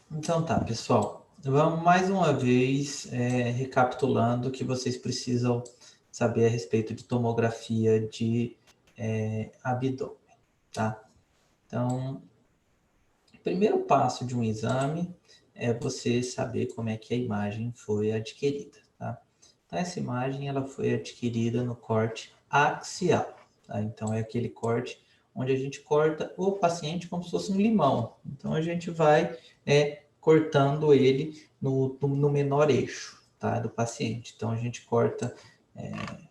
Então tá, pessoal. Vamos mais uma vez recapitulando o que vocês precisam saber a respeito de tomografia de abdômen, tá? Então, o primeiro passo de um exame é você saber como é que a imagem foi adquirida, tá? Então, essa imagem ela foi adquirida no corte axial, tá? Então, é aquele corte onde a gente corta o paciente como se fosse um limão. Então, a gente vai cortando ele no menor eixo, tá? Do paciente. Então, a gente corta,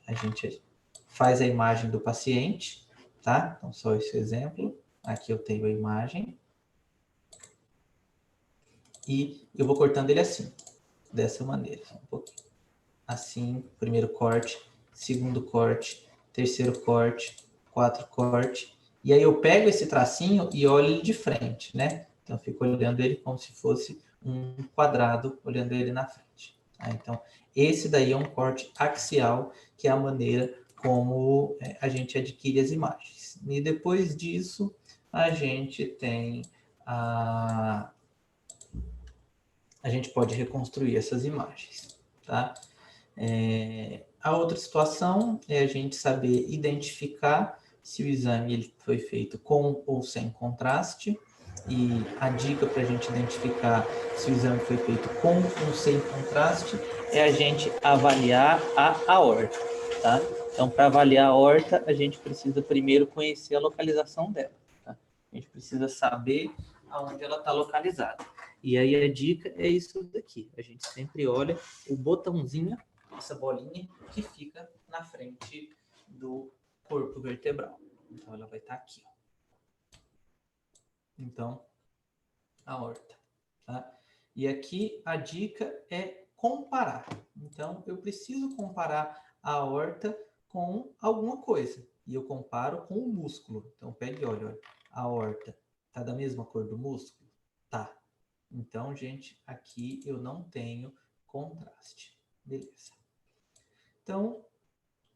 a gente faz a imagem do paciente, tá? Então, só esse exemplo. Aqui eu tenho a imagem. E eu vou cortando ele assim, dessa maneira, um pouquinho. Assim, primeiro corte, segundo corte, terceiro corte, quarto corte. E aí eu pego esse tracinho e olho ele de frente, né? Então eu fico olhando ele como se fosse um quadrado, olhando ele na frente. Tá? Então, esse daí é um corte axial, que é a maneira como a gente adquire as imagens. E depois disso, a gente tem a gente pode reconstruir essas imagens, tá? A outra situação é a gente saber identificar se o exame ele foi feito com ou sem contraste. E a dica para a gente identificar se o exame foi feito com ou sem contraste é a gente avaliar a aorta, tá? Então, para avaliar a aorta, a gente precisa primeiro conhecer a localização dela, tá? A gente precisa saber aonde ela está localizada. E aí a dica é isso daqui. A gente sempre olha o botãozinho, essa bolinha que fica na frente do corpo vertebral. Então ela vai estar aqui. Ó. Então, a aorta. Tá? E aqui a dica é comparar. Então eu preciso comparar a aorta com alguma coisa. E eu comparo com o músculo. Então pegue e olha. A aorta está da mesma cor do músculo? Tá. Então, gente, aqui eu não tenho contraste. Beleza. Então,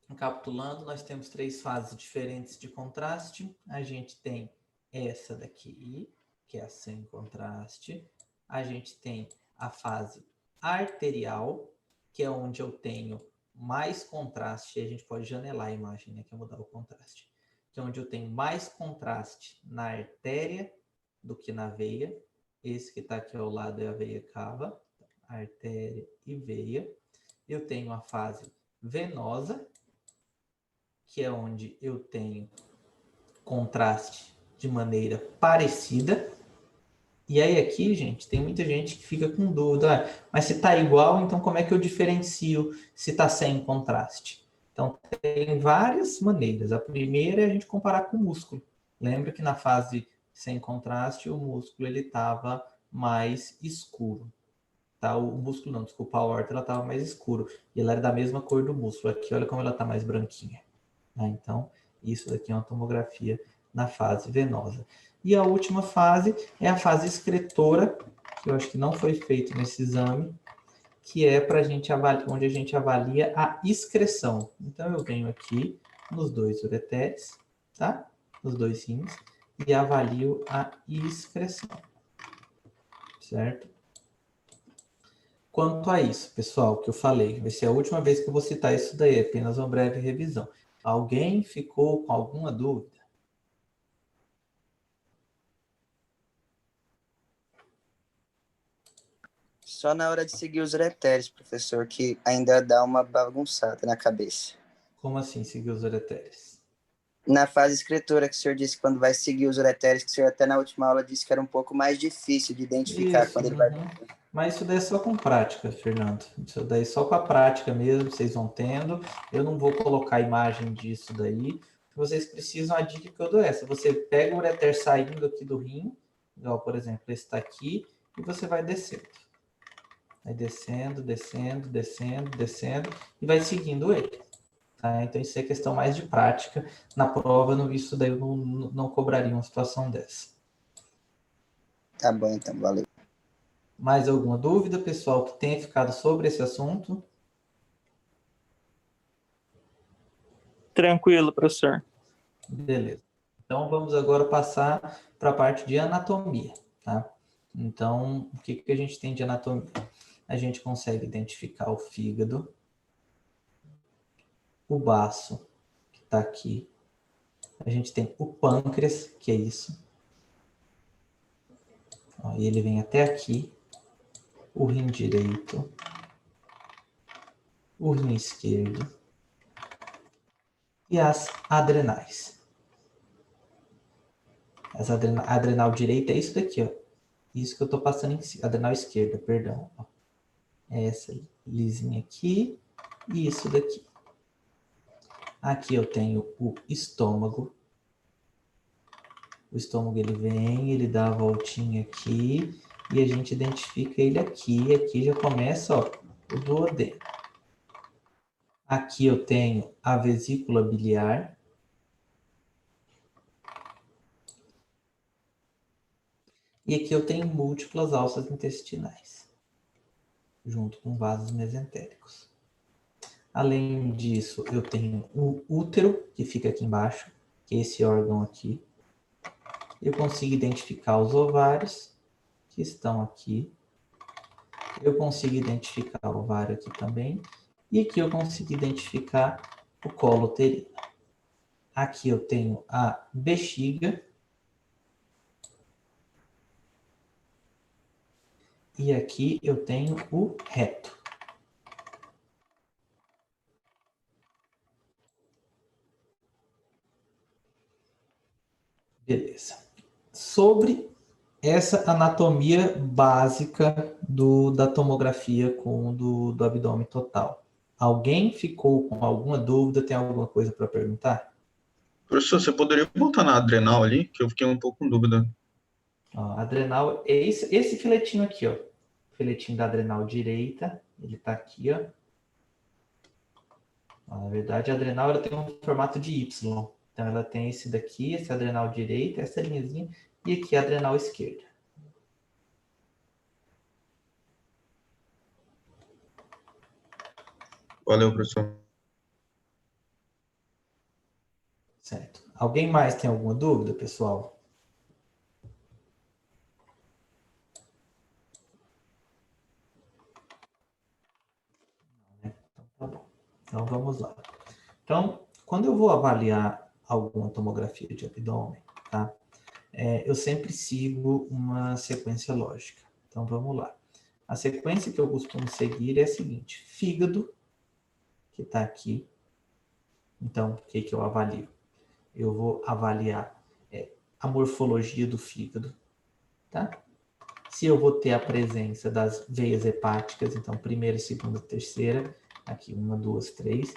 recapitulando, nós temos 3 fases diferentes de contraste. A gente tem essa daqui, que é a sem contraste. A gente tem a fase arterial, que é onde eu tenho mais contraste. E a gente pode janelar a imagem, né, que é mudar o contraste. Que é onde eu tenho mais contraste na artéria do que na veia. Esse que está aqui ao lado é a veia cava, artéria e veia. Eu tenho a fase venosa, que é onde eu tenho contraste de maneira parecida. E aí aqui, gente, tem muita gente que fica com dúvida, mas se está igual, então como é que eu diferencio se está sem contraste? Então tem várias maneiras. A primeira é a gente comparar com o músculo. Lembra que na fase sem contraste, o músculo ele estava mais escuro. Tá? O músculo não, desculpa, a aorta ela estava mais escuro. E ela era da mesma cor do músculo. Aqui, olha como ela está mais branquinha. Tá? Então, isso daqui é uma tomografia na fase venosa. E a última fase é a fase excretora, que eu acho que não foi feito nesse exame, que é para a gente avaliar, onde a gente avalia a excreção. Então, eu venho aqui nos 2 ureteres, tá? Nos 2 rins, e avalio a excreção. Certo? Quanto a isso, pessoal, que eu falei, vai ser a última vez que eu vou citar isso daí, apenas uma breve revisão. Alguém ficou com alguma dúvida? Só na hora de seguir os ureteres, professor, que ainda dá uma bagunçada na cabeça. Como assim seguir os ureteres? Na fase escritura que o senhor disse, quando vai seguir os ureteres, que o senhor até na última aula disse que era um pouco mais difícil de identificar Isso, quando ele vai... Mas isso daí é só com prática, Fernando. Isso daí é só com a prática mesmo, vocês vão tendo. Eu não vou colocar a imagem disso daí. Vocês precisam, a dica que eu dou é essa. Você pega o ureter saindo aqui do rim, igual, por exemplo, esse está aqui, e você vai descendo. Vai descendo, descendo, descendo, descendo, e vai seguindo ele. Tá? Então, isso é questão mais de prática. Na prova, isso daí eu não cobraria uma situação dessa. Tá bom, então, valeu. Mais alguma dúvida, pessoal, que tenha ficado sobre esse assunto? Tranquilo, professor. Beleza. Então, vamos agora passar para a parte de anatomia. Tá? Então, o que a gente tem de anatomia? A gente consegue identificar o fígado, o baço, que está aqui. A gente tem o pâncreas, que é isso. Ó, e ele vem até aqui. O rim direito. O rim esquerdo. E as adrenais. A adrenal direita é isso daqui, ó. Isso que eu estou passando em cima. Adrenal esquerda, perdão. Ó. É essa lisinha aqui e isso daqui. Aqui eu tenho o estômago. O estômago ele vem, ele dá a voltinha aqui e a gente identifica ele aqui. Aqui já começa, ó, o duodeno. Aqui eu tenho a vesícula biliar. E aqui eu tenho múltiplas alças intestinais, junto com vasos mesentéricos. Além disso, eu tenho o útero, que fica aqui embaixo, que é esse órgão aqui. Eu consigo identificar os ovários, que estão aqui. Eu consigo identificar o ovário aqui também. E aqui eu consigo identificar o colo uterino. Aqui eu tenho a bexiga. E aqui eu tenho o reto. Beleza. Sobre essa anatomia básica da tomografia com do abdômen total. Alguém ficou com alguma dúvida? Tem alguma coisa para perguntar? Professor, você poderia botar na adrenal ali, que eu fiquei um pouco com dúvida. Ó, adrenal é esse filetinho aqui, ó. Filetinho da adrenal direita. Ele está aqui, ó. Na verdade, a adrenal ela tem um formato de Y. Então, ela tem esse daqui, esse adrenal direita, essa linhazinha, e aqui a adrenal esquerda. Valeu, professor. Certo. Alguém mais tem alguma dúvida, pessoal? Então, tá bom. Então, vamos lá. Então, quando eu vou avaliar alguma tomografia de abdômen, tá? Eu sempre sigo uma sequência lógica. Então, vamos lá. A sequência que eu costumo seguir é a seguinte. Fígado, que está aqui. Então, o que eu avalio? Eu vou avaliar a morfologia do fígado, tá? Se eu vou ter a presença das veias hepáticas, então, primeira, segunda, terceira, aqui, 1, 2, 3,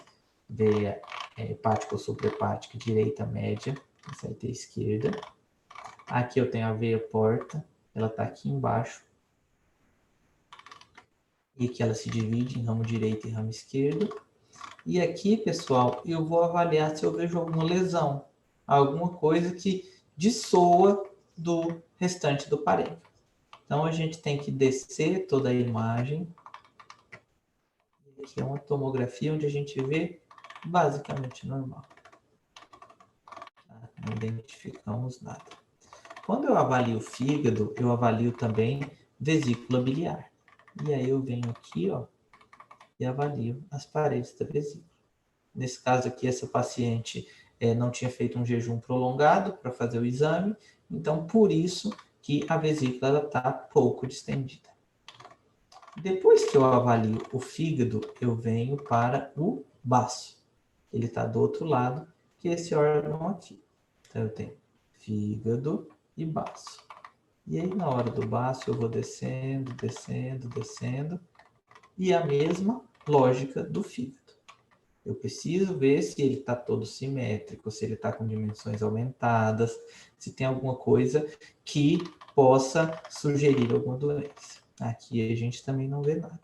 veia hepática ou suprahepática, direita, média, essa aí tem a esquerda. Aqui eu tenho a veia porta, ela está aqui embaixo. E aqui ela se divide em ramo direito e ramo esquerdo. E aqui, pessoal, eu vou avaliar se eu vejo alguma lesão, alguma coisa que dissoa do restante do parênquima. Então, a gente tem que descer toda a imagem. Aqui é uma tomografia onde a gente vê basicamente normal. Tá? Não identificamos nada. Quando eu avalio o fígado, eu avalio também vesícula biliar. E aí eu venho aqui, ó, e avalio as paredes da vesícula. Nesse caso aqui, essa paciente não tinha feito um jejum prolongado para fazer o exame, então por isso que a vesícula está pouco distendida. Depois que eu avalio o fígado, eu venho para o baço. Ele está do outro lado, que é esse órgão aqui. Então eu tenho fígado e baço. E aí na hora do baço eu vou descendo, descendo, descendo. E a mesma lógica do fígado. Eu preciso ver se ele está todo simétrico, se ele está com dimensões aumentadas, se tem alguma coisa que possa sugerir alguma doença. Aqui a gente também não vê nada.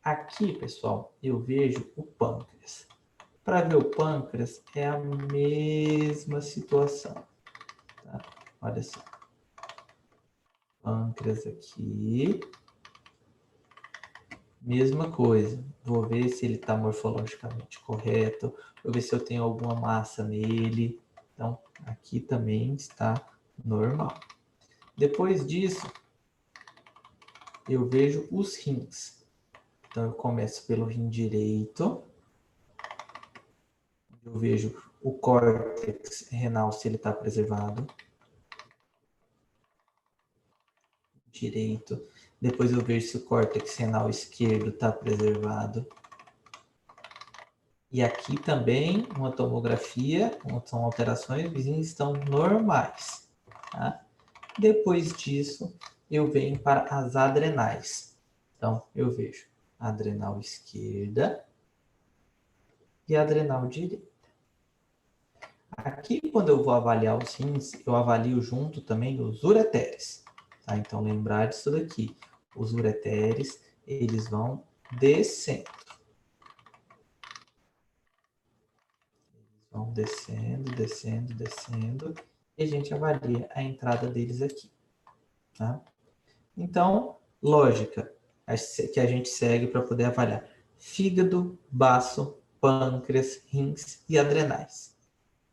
Aqui, pessoal, eu vejo o pâncreas. Para ver o pâncreas é a mesma situação. Tá? Olha só. Pâncreas aqui. Mesma coisa, vou ver se ele está morfologicamente correto, vou ver se eu tenho alguma massa nele. Então, aqui também está normal. Depois disso, eu vejo os rins. Então, eu começo pelo rim direito. Eu vejo o córtex renal, se ele está preservado. Direito. Depois eu vejo se o córtex renal esquerdo está preservado. E aqui também, uma tomografia, são alterações, os rins estão normais. Tá? Depois disso, eu venho para as adrenais. Então, eu vejo a adrenal esquerda e a adrenal direita. Aqui, quando eu vou avaliar os rins, eu avalio junto também os ureteres. Tá? Então, lembrar disso daqui. Os ureteres, eles vão descendo. Eles vão descendo, descendo, descendo. E a gente avalia a entrada deles aqui. Tá? Então, lógica que a gente segue para poder avaliar fígado, baço, pâncreas, rins e adrenais.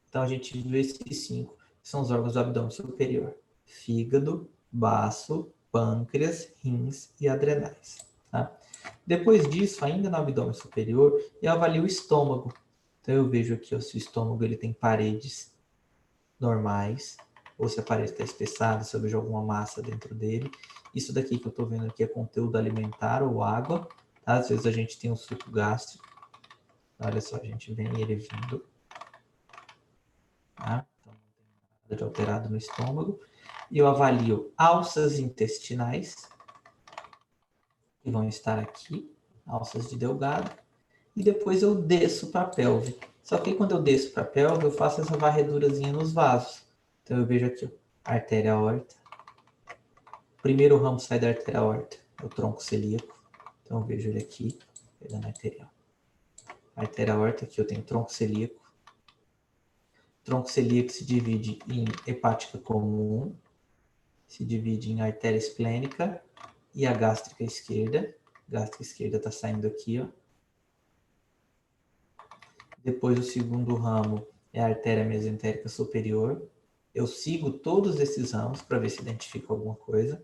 Então, a gente viu esses 5, que são os órgãos do abdômen superior. Fígado, baço, pâncreas, rins e adrenais. Tá? Depois disso, ainda no abdômen superior, eu avalio o estômago. Então, eu vejo aqui ó, se o estômago ele tem paredes normais, ou se a parede está espessada, se eu vejo alguma massa dentro dele. Isso daqui que eu estou vendo aqui é conteúdo alimentar ou água. Tá? Às vezes a gente tem um suco gástrico. Olha só, a gente vem ele vindo. Tá? Então, não tem nada de alterado no estômago. E eu avalio alças intestinais, que vão estar aqui, alças de Delgado. E depois eu desço para a pelve. Só que quando eu desço para a pelve, eu faço essa varredurazinha nos vasos. Então eu vejo aqui, ó, artéria aorta. O primeiro ramo sai da artéria aorta, é o tronco celíaco. Então eu vejo ele aqui, pegando a arterial. A artéria aorta, aqui eu tenho tronco celíaco. Tronco celíaco se divide em hepática comum, se divide em artéria esplênica e a gástrica esquerda. A gástrica esquerda está saindo aqui, ó. Depois o segundo ramo é a artéria mesentérica superior. Eu sigo todos esses ramos para ver se identifico alguma coisa.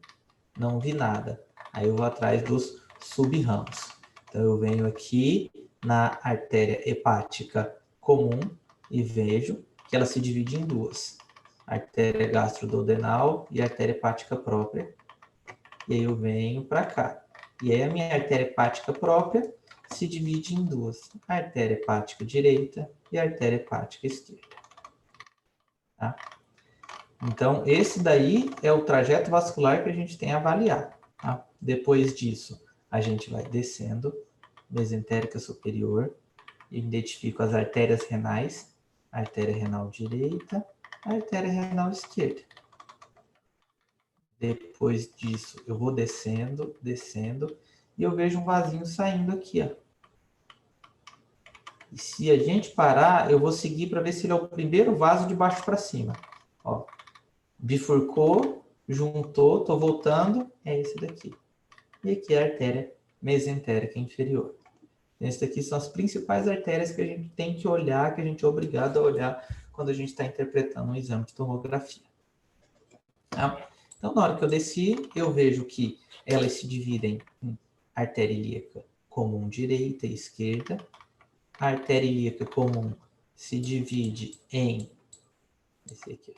Não vi nada. Aí eu vou atrás dos sub-ramos. Então eu venho aqui na artéria hepática comum e vejo que ela se divide em duas. Artéria gastroduodenal e artéria hepática própria. E aí eu venho para cá. E aí a minha artéria hepática própria se divide em duas. A artéria hepática direita e a artéria hepática esquerda. Tá? Então, esse daí é o trajeto vascular que a gente tem a avaliar. Tá? Depois disso, a gente vai descendo, mesentérica superior, identifico as artérias renais, a artéria renal direita, a artéria renal esquerda. Depois disso, eu vou descendo, descendo, e eu vejo um vasinho saindo aqui, ó. E se a gente parar, eu vou seguir para ver se ele é o primeiro vaso de baixo para cima. Ó, bifurcou, juntou, tô voltando, é esse daqui. E aqui é a artéria mesentérica inferior. Essas daqui são as principais artérias que a gente tem que olhar, que a gente é obrigado a olhar quando a gente está interpretando um exame de tomografia. Tá? Então, na hora que eu desci, eu vejo que elas se dividem em artéria ilíaca comum direita e esquerda. A artéria ilíaca comum se divide em esse aqui,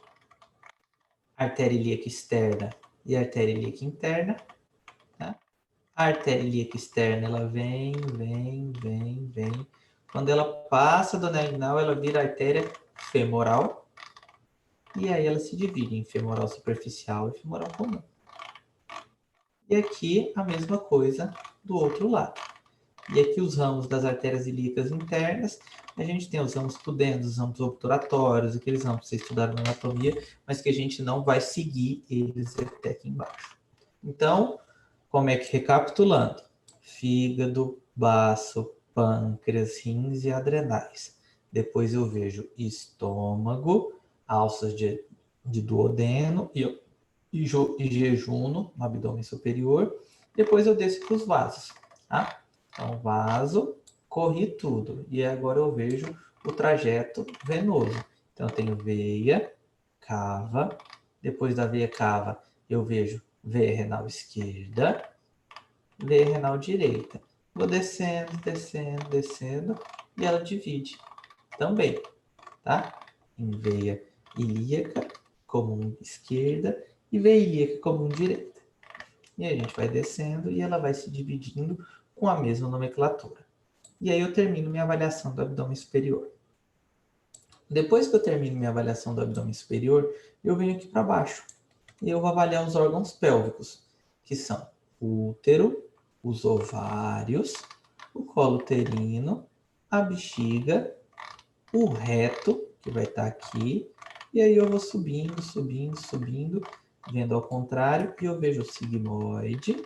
artéria ilíaca externa e artéria ilíaca interna. Tá? A artéria ilíaca externa, ela vem. Quando ela passa do anel inguinal, ela vira artéria femoral. E aí ela se divide em femoral superficial e femoral comum. E aqui a mesma coisa do outro lado. E aqui os ramos das artérias ilíacas internas, a gente tem os ramos pudendos, os ramos obturatórios, aqueles ramos que vocês estudaram na anatomia, mas que a gente não vai seguir eles até aqui embaixo. Então, como é que recapitulando? Fígado, baço, pâncreas, rins e adrenais. Depois eu vejo estômago, alças de duodeno e jejuno no abdômen superior. Depois eu desço para os vasos. Tá? Então, vaso, corri tudo. E agora eu vejo o trajeto venoso. Então, eu tenho veia, cava. Depois da veia cava, eu vejo veia renal esquerda. veia renal direita. Vou descendo, descendo, descendo, e ela divide também, tá? Em veia ilíaca, comum esquerda, e veia ilíaca, comum direita. E a gente vai descendo e ela vai se dividindo com a mesma nomenclatura. E aí eu termino minha avaliação do abdômen superior. Depois que eu termino minha avaliação do abdômen superior, eu venho aqui para baixo. E eu vou avaliar os órgãos pélvicos, que são o útero, os ovários, o colo uterino, a bexiga, o reto, que vai estar aqui, e aí eu vou subindo, subindo, subindo, vendo ao contrário, e eu vejo o sigmoide,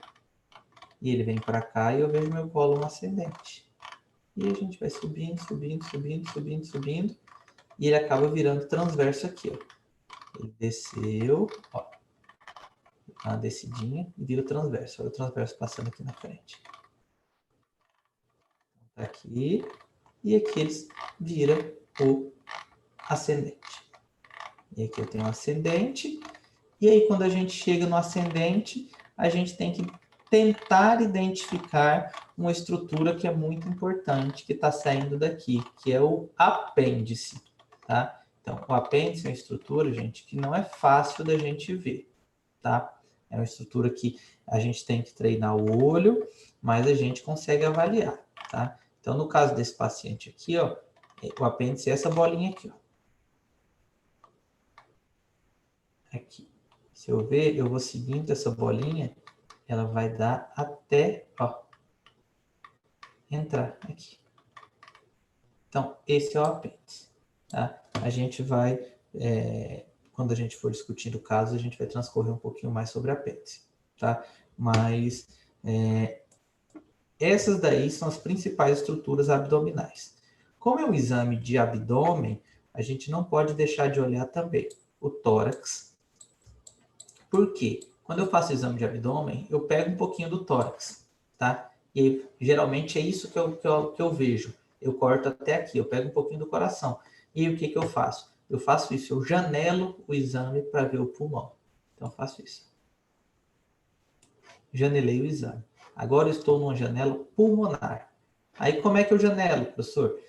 e ele vem para cá, e eu vejo meu cólon ascendente. E a gente vai subindo, subindo, subindo, subindo, subindo, e ele acaba virando transverso aqui, ó. Ele desceu, ó, uma descidinha, e vira o transverso. Olha o transverso passando aqui na frente. Tá aqui, e aqui eles viram o ascendente. E aqui eu tenho o ascendente, e aí quando a gente chega no ascendente, a gente tem que tentar identificar uma estrutura que é muito importante, que está saindo daqui, que é o apêndice, tá? Então, o apêndice é uma estrutura, gente, que não é fácil da gente ver, tá? É uma estrutura que a gente tem que treinar o olho, mas a gente consegue avaliar, tá? Então, no caso desse paciente aqui, ó, o apêndice é essa bolinha aqui, ó. Aqui. Se eu ver, eu vou seguindo essa bolinha, ela vai dar até, ó, entrar aqui. Então, esse é o apêndice, tá? A gente vai, quando a gente for discutindo o caso, a gente vai transcorrer um pouquinho mais sobre apêndice, tá? Mas essas daí são as principais estruturas abdominais. Como é um exame de abdômen, a gente não pode deixar de olhar também o tórax. Por quê? Quando eu faço o exame de abdômen, eu pego um pouquinho do tórax, tá? E geralmente é isso que eu vejo. Eu corto até aqui, eu pego um pouquinho do coração. E aí, o que eu faço? Eu faço isso, eu janelo o exame para ver o pulmão. Então, eu faço isso. Janelei o exame. Agora eu estou numa janela pulmonar. Aí, como é que eu janelo, professor?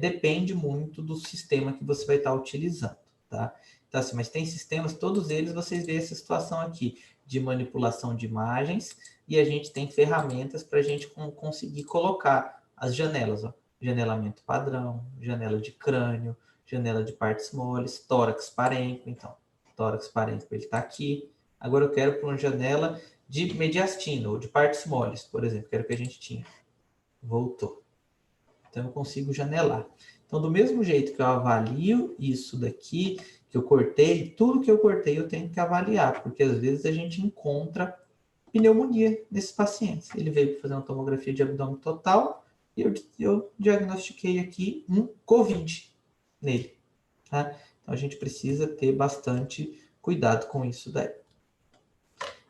Depende muito do sistema que você vai estar utilizando, tá? Então, assim, mas tem sistemas, todos eles vocês veem essa situação aqui, de manipulação de imagens, e a gente tem ferramentas para a gente conseguir colocar as janelas, ó. Janelamento padrão, janela de crânio, janela de partes moles, tórax parênquico. Então, tórax parênquico ele está aqui. Agora eu quero para uma janela de mediastina, ou de partes moles, por exemplo, que era o que a gente tinha. Voltou. Então, eu consigo janelar. Então, do mesmo jeito que eu avalio isso daqui, que eu cortei, tudo que eu cortei eu tenho que avaliar, porque às vezes a gente encontra pneumonia nesses pacientes. Ele veio para fazer uma tomografia de abdômen total e eu diagnostiquei aqui um COVID nele, tá? Então, a gente precisa ter bastante cuidado com isso daí.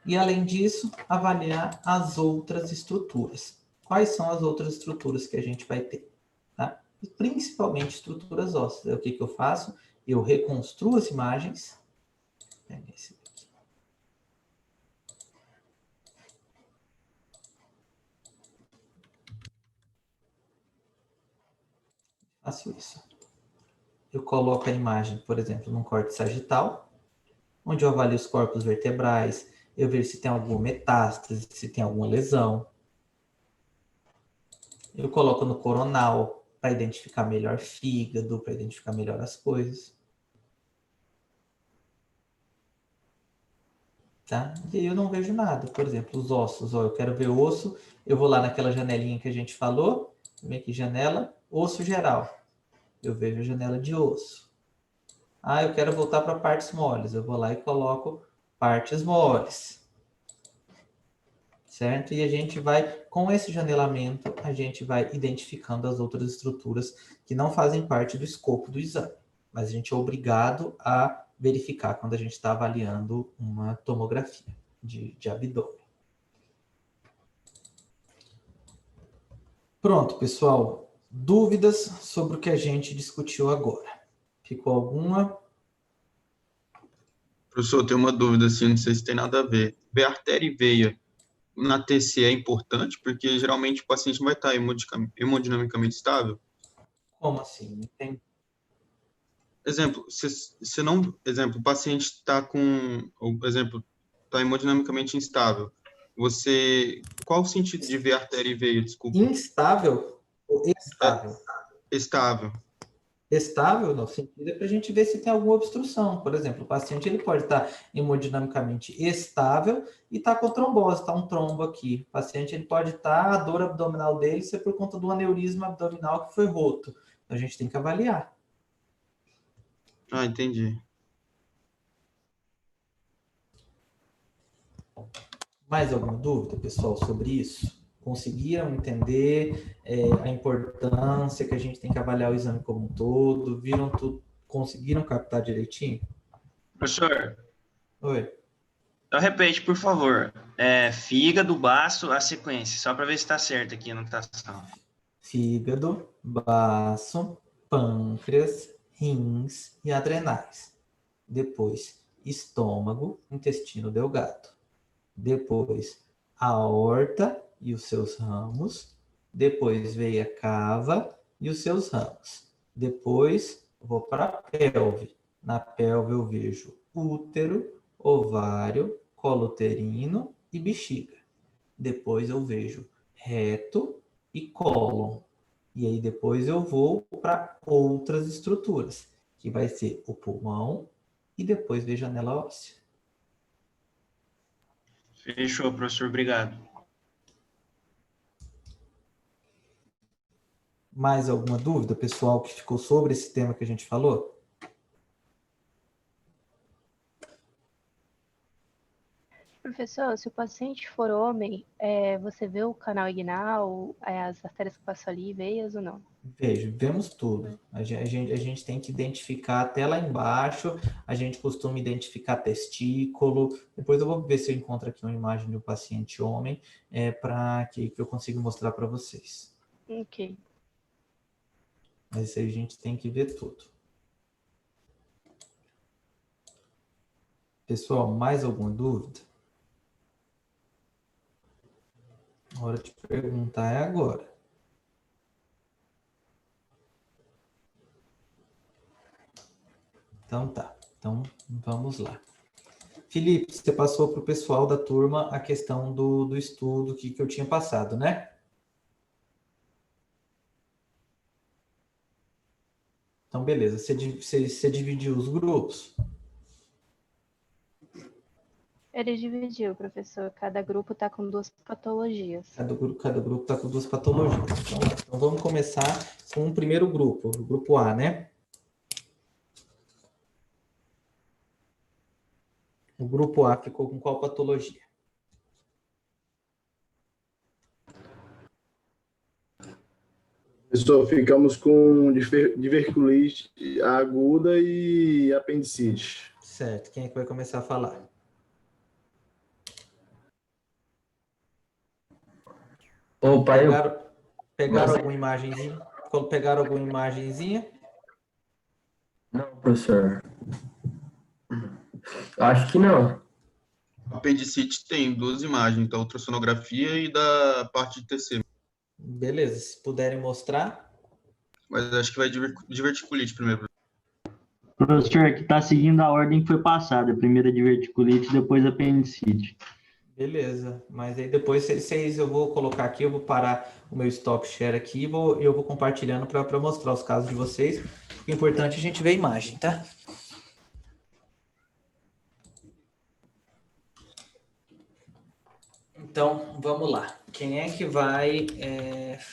E, além disso, avaliar as outras estruturas. Quais são as outras estruturas que a gente vai ter? Tá? E principalmente estruturas ósseas. O que eu faço? Eu reconstruo as imagens. Pega esse aqui. Faço isso. Eu coloco a imagem, por exemplo, num corte sagital, onde eu avalio os corpos vertebrais, eu vejo se tem alguma metástase, se tem alguma lesão. Eu coloco no coronal para identificar melhor fígado, para identificar melhor as coisas. Tá? E aí eu não vejo nada. Por exemplo, os ossos. Ó, eu quero ver osso, eu vou lá naquela janelinha que a gente falou. Vem aqui, janela, osso geral. Eu vejo a janela de osso. Ah, eu quero voltar para partes moles. Eu vou lá e coloco partes moles. Certo? E a gente vai, com esse janelamento, a gente vai identificando as outras estruturas que não fazem parte do escopo do exame. Mas a gente é obrigado a verificar quando a gente está avaliando uma tomografia de abdômen. Pronto, pessoal. Dúvidas sobre o que a gente discutiu agora? Ficou alguma? Professor, eu tenho uma dúvida, assim, não sei se tem nada a ver. Ver artéria e veia, na TC é importante, porque geralmente o paciente não vai estar hemodinamicamente estável. Como assim? Não tem... Exemplo, se não, exemplo, o paciente está exemplo, está hemodinamicamente instável. Qual o sentido de ver artéria e veia, desculpa? Instável ou estável? Estável. Estável, no sentido, é para a gente ver se tem alguma obstrução. Por exemplo, o paciente ele pode estar hemodinamicamente estável e estar com trombose, está um trombo aqui. O paciente ele pode estar, a dor abdominal dele ser por conta do aneurisma abdominal que foi roto. Então, a gente tem que avaliar. Ah, entendi. Mais alguma dúvida, pessoal, sobre isso? Conseguiram entender a importância que a gente tem que avaliar o exame como um todo? Viram tudo? Conseguiram captar direitinho? Professor, Oi. então repete, por favor. Fígado, baço, a sequência, só para ver se está certo aqui a anotação. Fígado, baço, pâncreas, rins e adrenais. Depois, estômago, intestino delgado. Depois, aorta e os seus ramos. Depois, veia cava e os seus ramos. Depois, vou para a pelve. Na pelve eu vejo útero, ovário, colo uterino e bexiga. Depois eu vejo reto e cólon. E aí depois eu vou para outras estruturas, que vai ser o pulmão e depois vejo a janela óssea. Fechou, professor, obrigado. Mais alguma dúvida, pessoal, que ficou sobre esse tema que a gente falou? Professor, se o paciente for homem, você vê o canal inguinal, as artérias que passam ali, veias ou não? Vejo, vemos tudo. A gente tem que identificar até lá embaixo, a gente costuma identificar testículo. Depois eu vou ver se eu encontro aqui uma imagem de um paciente homem, para que eu consiga mostrar para vocês. Ok. Mas isso aí a gente tem que ver tudo. Pessoal, mais alguma dúvida? A hora de perguntar é agora. Então tá. Então vamos lá. Felipe, você passou para o pessoal da turma a questão do estudo que eu tinha passado, né? Então, beleza. Você dividiu os grupos? Ele dividiu, professor. Cada grupo está com 2 patologias. Cada grupo está com 2 patologias. Então, vamos começar com o primeiro grupo, o grupo A, né? O grupo A ficou com qual patologia? Pessoal, ficamos com diverculite aguda e apendicite. Certo. Quem é que vai começar a falar? Opa, Pegaram alguma imagenzinha? Pegaram alguma imagenzinha? Não, professor. Acho que não. Apendicite tem 2 imagens, da ultrassonografia e da parte de TC. Beleza. Se puderem mostrar. Mas acho que vai diverticulite primeiro. Professor, que está seguindo a ordem que foi passada. Primeiro a diverticulite, depois a apendicite. Beleza, mas aí depois eu vou colocar aqui, eu vou parar o meu stop share aqui e eu vou compartilhando para mostrar os casos de vocês. O importante é a gente ver a imagem, tá? Então, vamos lá. Quem é que vai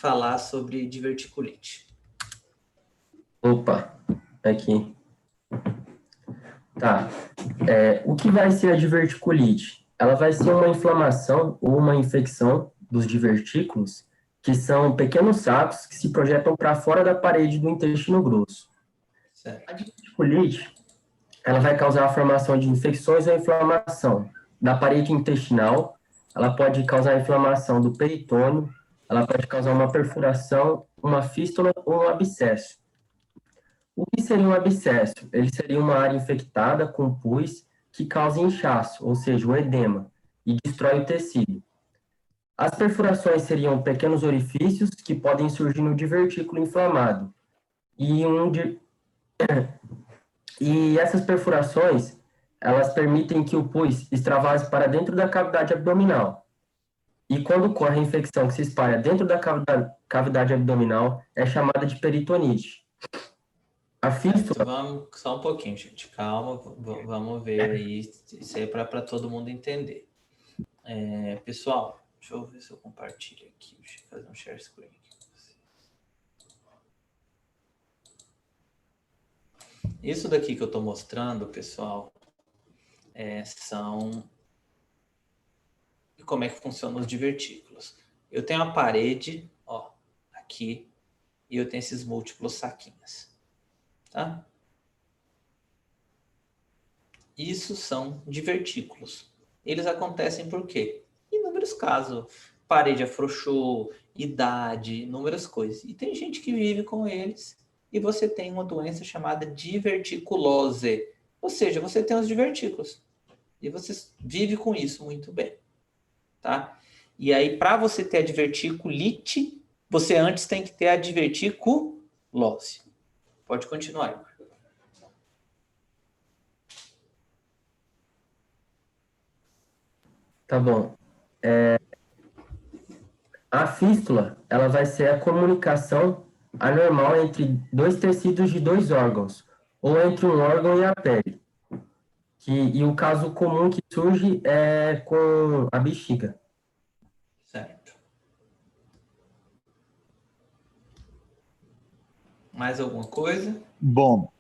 falar sobre diverticulite? Opa, aqui. Tá. O que vai ser a diverticulite? Ela vai ser uma inflamação ou uma infecção dos divertículos, que são pequenos sacos que se projetam para fora da parede do intestino grosso. Certo. A diverticulite, ela vai causar a formação de infecções ou inflamação da parede intestinal, ela pode causar inflamação do peritônio, ela pode causar uma perfuração, uma fístula ou um abscesso. O que seria um abscesso? Ele seria uma área infectada com pus que causa inchaço, ou seja, o edema, e destrói o tecido. As perfurações seriam pequenos orifícios que podem surgir no divertículo inflamado. E essas perfurações, elas permitem que o pus extravase para dentro da cavidade abdominal. E quando ocorre a infecção que se espalha dentro da cavidade abdominal, é chamada de peritonite. A fístula... Vamos, só um pouquinho, gente. Calma, vamos ver aí. Isso aí é para todo mundo entender. Pessoal, deixa eu ver se eu compartilho aqui. Deixa eu fazer um share screen aqui com vocês. Isso daqui que eu estou mostrando, pessoal, são... como é que funcionam os divertículos. Eu tenho a parede, ó, aqui, e eu tenho esses múltiplos saquinhos, tá? Isso são divertículos. Eles acontecem por quê? Inúmeros casos. Parede afrouxou, idade, inúmeras coisas. E tem gente que vive com eles e você tem uma doença chamada diverticulose. Ou seja, você tem os divertículos. E você vive com isso muito bem. Tá? E aí, para você ter a diverticulite, você antes tem que ter a diverticulose. Pode continuar, Igor. Tá bom. A fístula, ela vai ser a comunicação anormal entre dois tecidos de dois órgãos, ou entre um órgão e a pele. E o caso comum que surge é com a bexiga. Certo. Mais alguma coisa? Bom,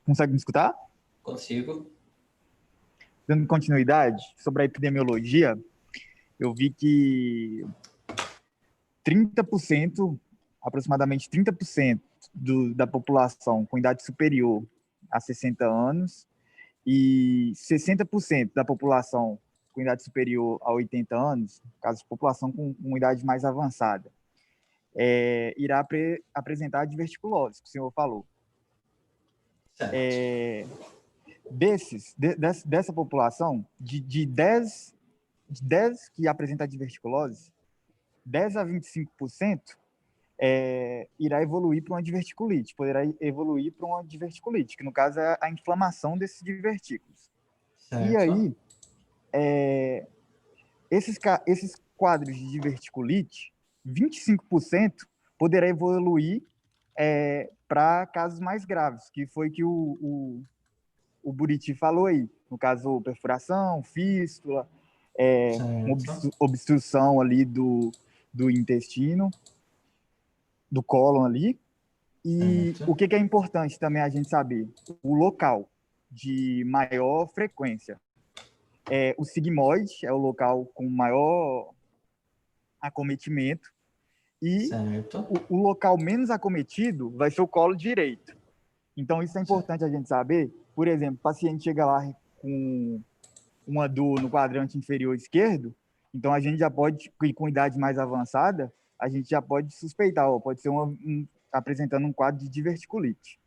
consegue me escutar? Consigo. Dando continuidade sobre a epidemiologia, eu vi que 30%, aproximadamente 30% da população com idade superior a 60 anos e 60% da população com idade superior a 80 anos, no caso, população com idade mais avançada, irá apresentar a diverticulose, que o senhor falou. Certo. Dessa população, de 10 que apresenta a diverticulose, 10 a 25% irá evoluir para uma diverticulite, poderá evoluir para uma diverticulite, que no caso é a inflamação desses divertículos. Certo. E aí, esses quadros de diverticulite, 25% poderá evoluir para casos mais graves, que foi que o Buriti falou aí, no caso, perfuração, fístula, obstrução ali do intestino, do cólon ali. E o que é importante também a gente saber? O local de maior frequência. O sigmoide é o local com maior acometimento e o local menos acometido vai ser o colo direito. Então, isso é importante a gente saber. Por exemplo, o paciente chega lá com uma dor no quadrante inferior esquerdo, então a gente já pode, com idade mais avançada, a gente já pode suspeitar, pode ser apresentando um quadro de diverticulite.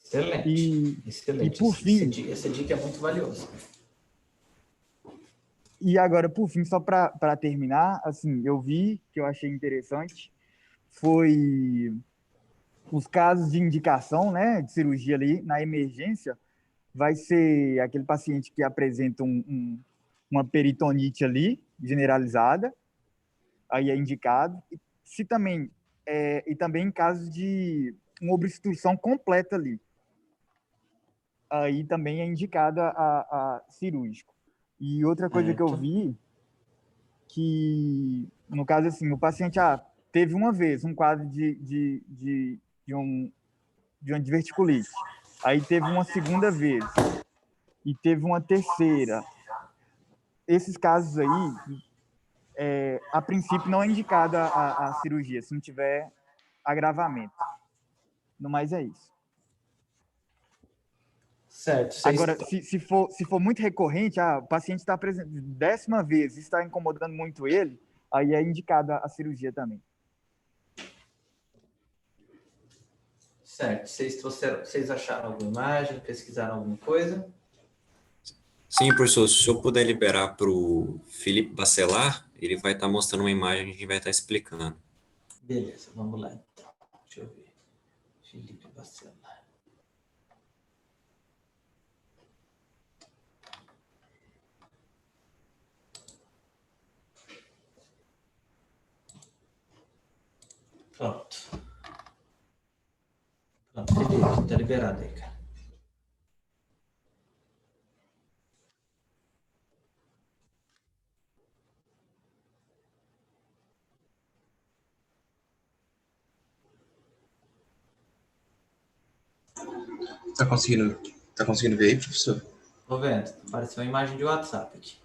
Excelente. Excelente. E por fim, essa dica é muito valiosa. E agora, por fim, só para terminar, assim, eu vi, que eu achei interessante, foi os casos de indicação, né, de cirurgia ali na emergência, vai ser aquele paciente que apresenta uma peritonite ali, generalizada, aí é indicado, e também em casos de uma obstrução completa ali, aí também é indicado a cirúrgico. E outra coisa que eu vi, que, no caso assim, o paciente teve uma vez um quadro de uma diverticulite, aí teve uma segunda vez, e teve uma terceira. Esses casos aí, a princípio, não é indicada a cirurgia, se não tiver agravamento. No mais, é isso. Certo. Agora, se for muito recorrente, o paciente está apresentando 10ª vez, está incomodando muito ele, aí é indicada a cirurgia também. Certo. Vocês acharam alguma imagem, pesquisaram alguma coisa? Sim, professor, se o senhor puder liberar para o Felipe Bacelar, ele vai estar mostrando uma imagem que a gente vai estar explicando. Beleza, vamos lá então. Deixa eu ver. Felipe Bacelar. Pronto. Pronto, Felipe, tá liberado aí, cara. Tá conseguindo ver aí, professor? Tô vendo, apareceu uma imagem de WhatsApp aqui.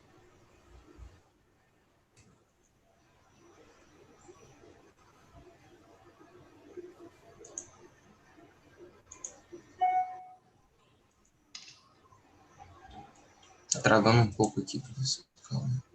Tá travando um pouco aqui, professor. Calma.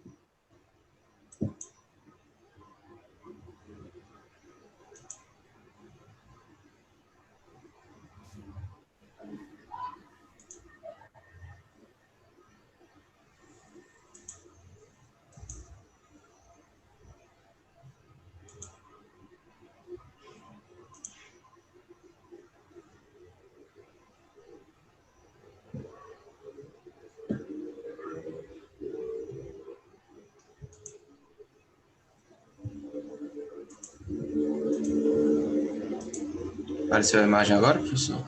Apareceu a imagem agora, professor?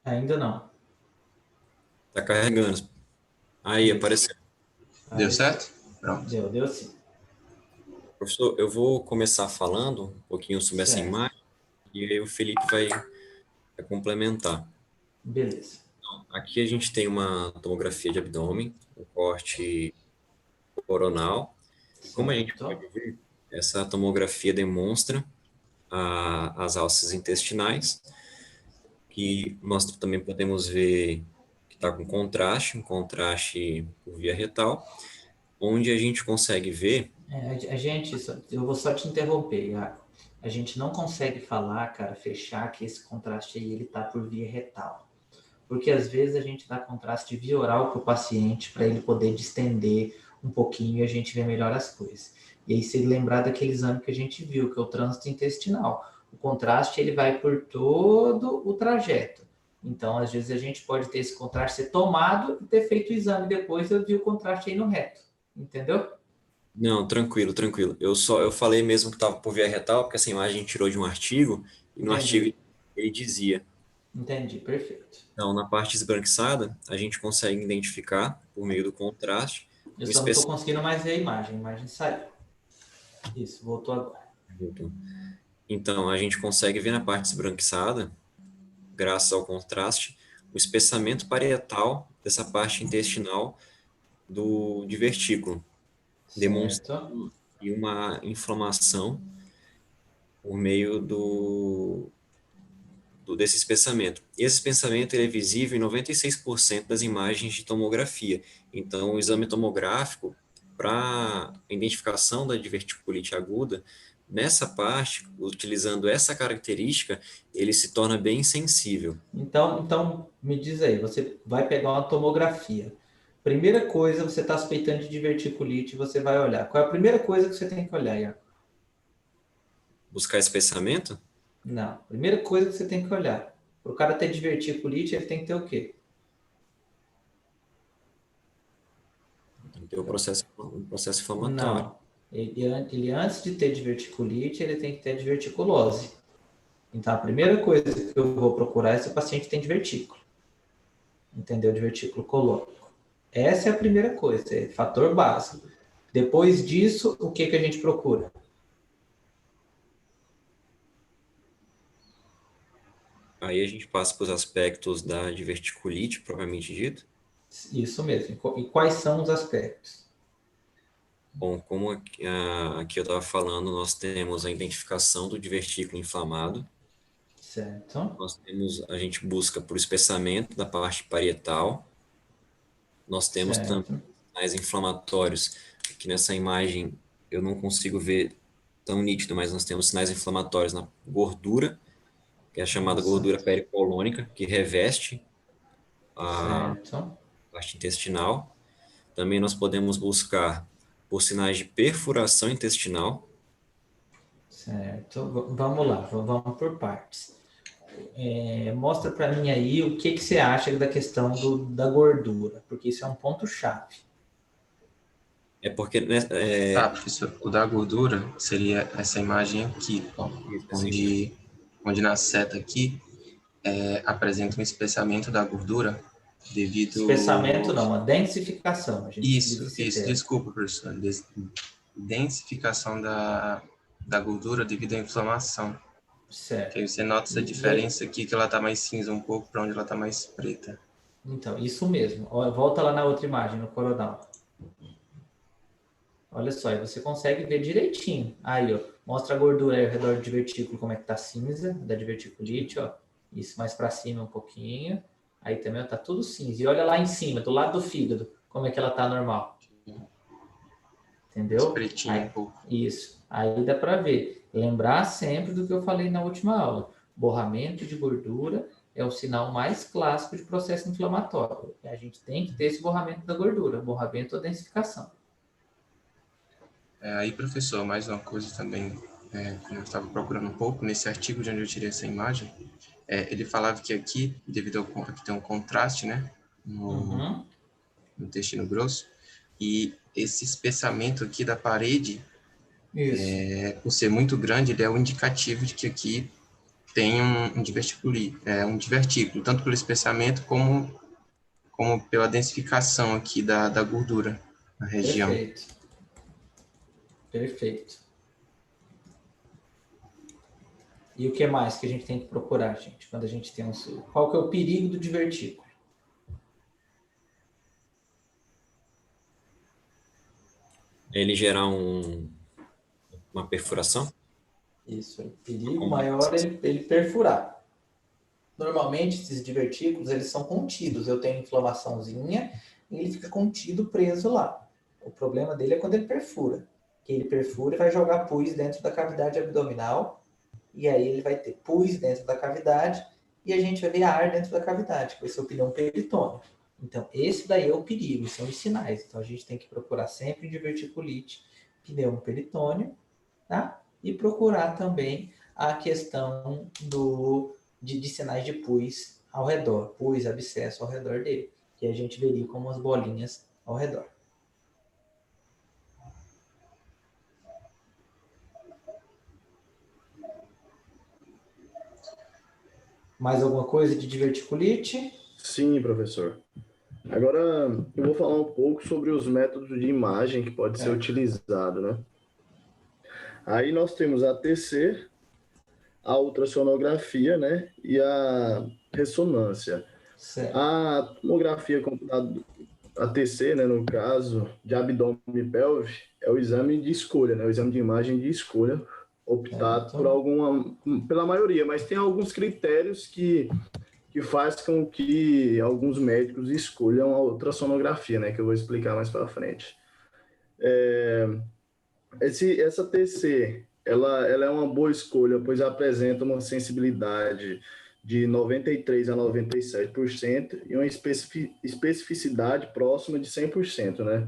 Ainda não. Tá carregando. Aí, apareceu. Deu certo? Pronto. Deu sim. Professor, eu vou começar falando um pouquinho sobre essa Certo. imagem e aí o Felipe vai complementar. Beleza. Aqui a gente tem uma tomografia de abdômen, um corte coronal. E como a gente pode ver, essa tomografia demonstra as alças intestinais, que nós também podemos ver que está com contraste, um contraste por via retal, onde a gente consegue ver... A gente, eu vou só te interromper, Iago. A gente não consegue falar, cara, fechar que esse contraste aí, ele tá por via retal. Porque às vezes a gente dá contraste via oral para o paciente, para ele poder distender um pouquinho e a gente vê melhor as coisas. E aí, se ele lembrar daquele exame que a gente viu, que é o trânsito intestinal. O contraste, ele vai por todo o trajeto. Então, às vezes, a gente pode ter esse contraste ser tomado e ter feito o exame depois eu vi o contraste aí no reto. Entendeu? Não, tranquilo, tranquilo. Eu falei mesmo que estava por via retal, porque essa imagem a gente tirou de um artigo, e no artigo ele dizia. Entendi, perfeito. Então, na parte esbranquiçada, a gente consegue identificar, por meio do contraste... Eu só não estou conseguindo mais ver a imagem saiu. Isso, voltou agora. Voltou. Então, a gente consegue ver na parte esbranquiçada, graças ao contraste, o espessamento parietal dessa parte intestinal do divertículo, demonstrando uma inflamação por meio desse espessamento. Esse espessamento ele é visível em 96% das imagens de tomografia. Então, o exame tomográfico, para identificação da diverticulite aguda, nessa parte, utilizando essa característica, ele se torna bem sensível. Então, me diz aí, você vai pegar uma tomografia. Primeira coisa, você está suspeitando de diverticulite, você vai olhar. Qual é a primeira coisa que você tem que olhar, Iago? Buscar espessamento? Não. Primeira coisa que você tem que olhar. Para o cara ter diverticulite, ele tem que ter o quê? Tem que ter o processo inflamatório. Não. Ele antes de ter diverticulite, ele tem que ter diverticulose. Então, a primeira coisa que eu vou procurar é se o paciente tem divertículo. Entendeu? Divertículo colônico. Essa é a primeira coisa, é fator básico. Depois disso, o que a gente procura? Aí a gente passa para os aspectos da diverticulite, propriamente dito. Isso mesmo. E quais são os aspectos? Bom, como aqui eu estava falando, nós temos a identificação do divertículo inflamado. Certo. A gente busca por espessamento da parte parietal. Nós temos também sinais inflamatórios. Aqui nessa imagem eu não consigo ver tão nítido, mas nós temos sinais inflamatórios na gordura, que é a chamada gordura pericolônica, que reveste a parte intestinal. Também nós podemos buscar por sinais de perfuração intestinal. Certo. Vamos lá, vamos por partes. Mostra para mim aí o que você acha da questão da gordura, porque isso é um ponto-chave. É porque... Né, professor, o da gordura seria essa imagem aqui, ó, onde na seta aqui apresenta um espessamento da gordura devido... Espessamento não, a densificação. A gente Isso, desculpa, professor. Densificação da gordura devido à inflamação. Certo. Aí você nota essa diferença aqui, que ela está mais cinza um pouco, para onde ela está mais preta. Então, isso mesmo. Volta lá na outra imagem, no coronal. Olha só, aí você consegue ver direitinho. Aí, ó, mostra a gordura aí ao redor do divertículo, como é que tá cinza, da diverticulite, ó. Isso mais para cima um pouquinho. Aí também ó, tá tudo cinza. E olha lá em cima, do lado do fígado, como é que ela tá normal. Entendeu? Pretinho um pouco. Isso. Aí dá para ver. Lembrar sempre do que eu falei na última aula. Borramento de gordura é o sinal mais clássico de processo inflamatório. E a gente tem que ter esse borramento da gordura, borramento ou densificação. Aí, professor, mais uma coisa também, como eu estava procurando um pouco, nesse artigo de onde eu tirei essa imagem, ele falava que aqui, devido ao que tem um contraste, né, no intestino grosso, e esse espessamento aqui da parede, por ser muito grande, ele é o indicativo de que aqui tem um divertículo, tanto pelo espessamento como pela densificação aqui da gordura na região. Perfeito. E o que mais que a gente tem que procurar, gente, quando a gente tem qual que é o perigo do divertículo? Ele gerar uma perfuração? Isso, o perigo maior é ele perfurar. Normalmente, esses divertículos, eles são contidos. Eu tenho inflamaçãozinha e ele fica contido, preso lá. O problema dele é quando ele perfura. Que ele perfura e vai jogar pus dentro da cavidade abdominal, e aí ele vai ter pus dentro da cavidade, e a gente vai ver ar dentro da cavidade, que vai ser o pneu peritônio. Então, esse daí é o perigo, são os sinais. Então, a gente tem que procurar sempre diverticulite, pneu peritônio, tá? E procurar também a questão de sinais de pus ao redor, pus, abscesso ao redor dele, que a gente veria como as bolinhas ao redor. Mais alguma coisa de diverticulite? Sim, professor. Agora, eu vou falar um pouco sobre os métodos de imagem que pode ser utilizado, né? Aí nós temos a TC, a ultrassonografia, né? E a ressonância. Certo. A tomografia computada, a TC, né, no caso, de abdômen e pelve, é o exame de escolha, né? O exame de imagem de escolha, optado pela maioria, mas tem alguns critérios que faz com que alguns médicos escolham a ultrassonografia, né, que eu vou explicar mais para frente. Essa TC, ela é uma boa escolha, pois apresenta uma sensibilidade de 93% a 97% e uma especificidade próxima de 100%, né?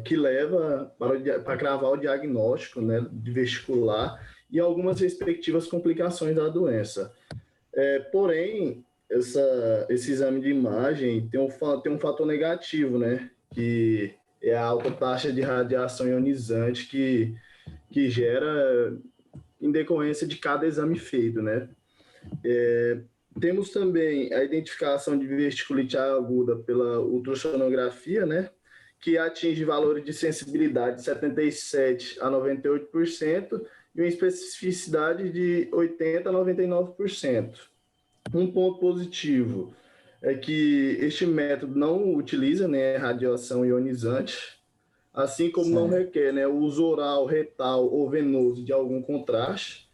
Que leva para cravar o diagnóstico, né, de vestibular e algumas respectivas complicações da doença. Porém, esse exame de imagem tem um fator negativo, né, que é a alta taxa de radiação ionizante que gera em decorrência de cada exame feito, né? Temos também a identificação de vesciculite aguda pela ultrassonografia, né, que atinge valores de sensibilidade de 77% a 98% e uma especificidade de 80% a 99%. Um ponto positivo é que este método não utiliza, né, radiação ionizante, assim como não requer, né, o uso oral, retal ou venoso de algum contraste,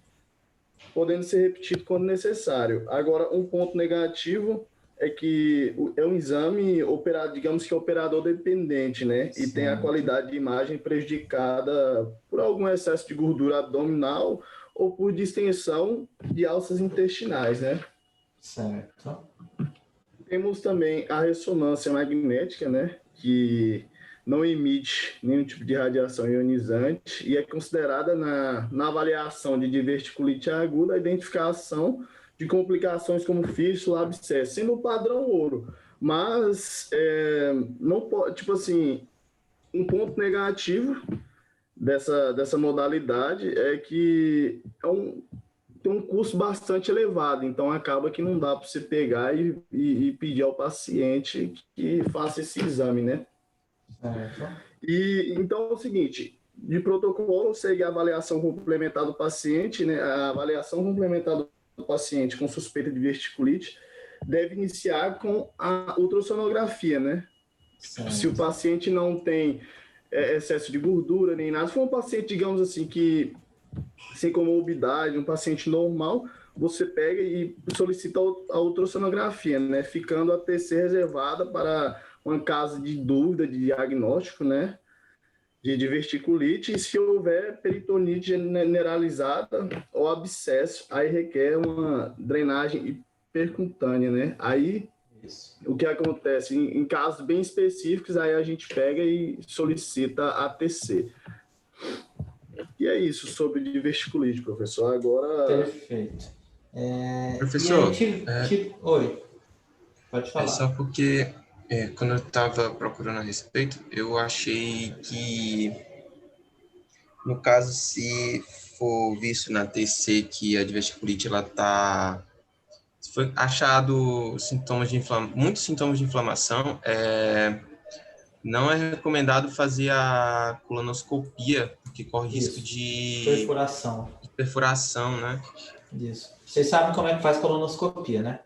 podendo ser repetido quando necessário. Agora, um ponto negativo é que é um exame operado, digamos que operador dependente, né? E tem a qualidade de imagem prejudicada por algum excesso de gordura abdominal ou por distensão de alças intestinais, né? Certo. Temos também a ressonância magnética, né? Que não emite nenhum tipo de radiação ionizante e é considerada na avaliação de diverticulite aguda a identificação de complicações como fístula, abscesso, sendo o padrão ouro. Mas não pode, tipo assim, um ponto negativo dessa modalidade é que tem um custo bastante elevado, então acaba que não dá para você pegar e pedir ao paciente que faça esse exame, né? E então é o seguinte, de protocolo segue a avaliação complementar do paciente, né? A avaliação complementar do paciente com suspeita de diverticulite deve iniciar com a ultrassonografia, né? Se o paciente não tem excesso de gordura nem nada, se for um paciente, digamos assim, que sem comorbidade, um paciente normal, você pega e solicita a ultrassonografia, né? Ficando a TC reservada para uma caso de dúvida de diagnóstico, né? De diverticulite, e se houver peritonite generalizada ou abscesso, aí requer uma drenagem hipercutânea, né? Aí, o que acontece? Em casos bem específicos, aí a gente pega e solicita a TC. E é isso sobre diverticulite, professor. Agora... Perfeito. Professor, Oi, pode falar. É só porque, quando eu estava procurando a respeito, eu achei que, no caso, se for visto na TC que a diverticulite, se foi achado muitos sintomas de inflamação, não é recomendado fazer a colonoscopia, porque corre risco de perfuração, né? Isso. Vocês sabem como é que faz colonoscopia, né?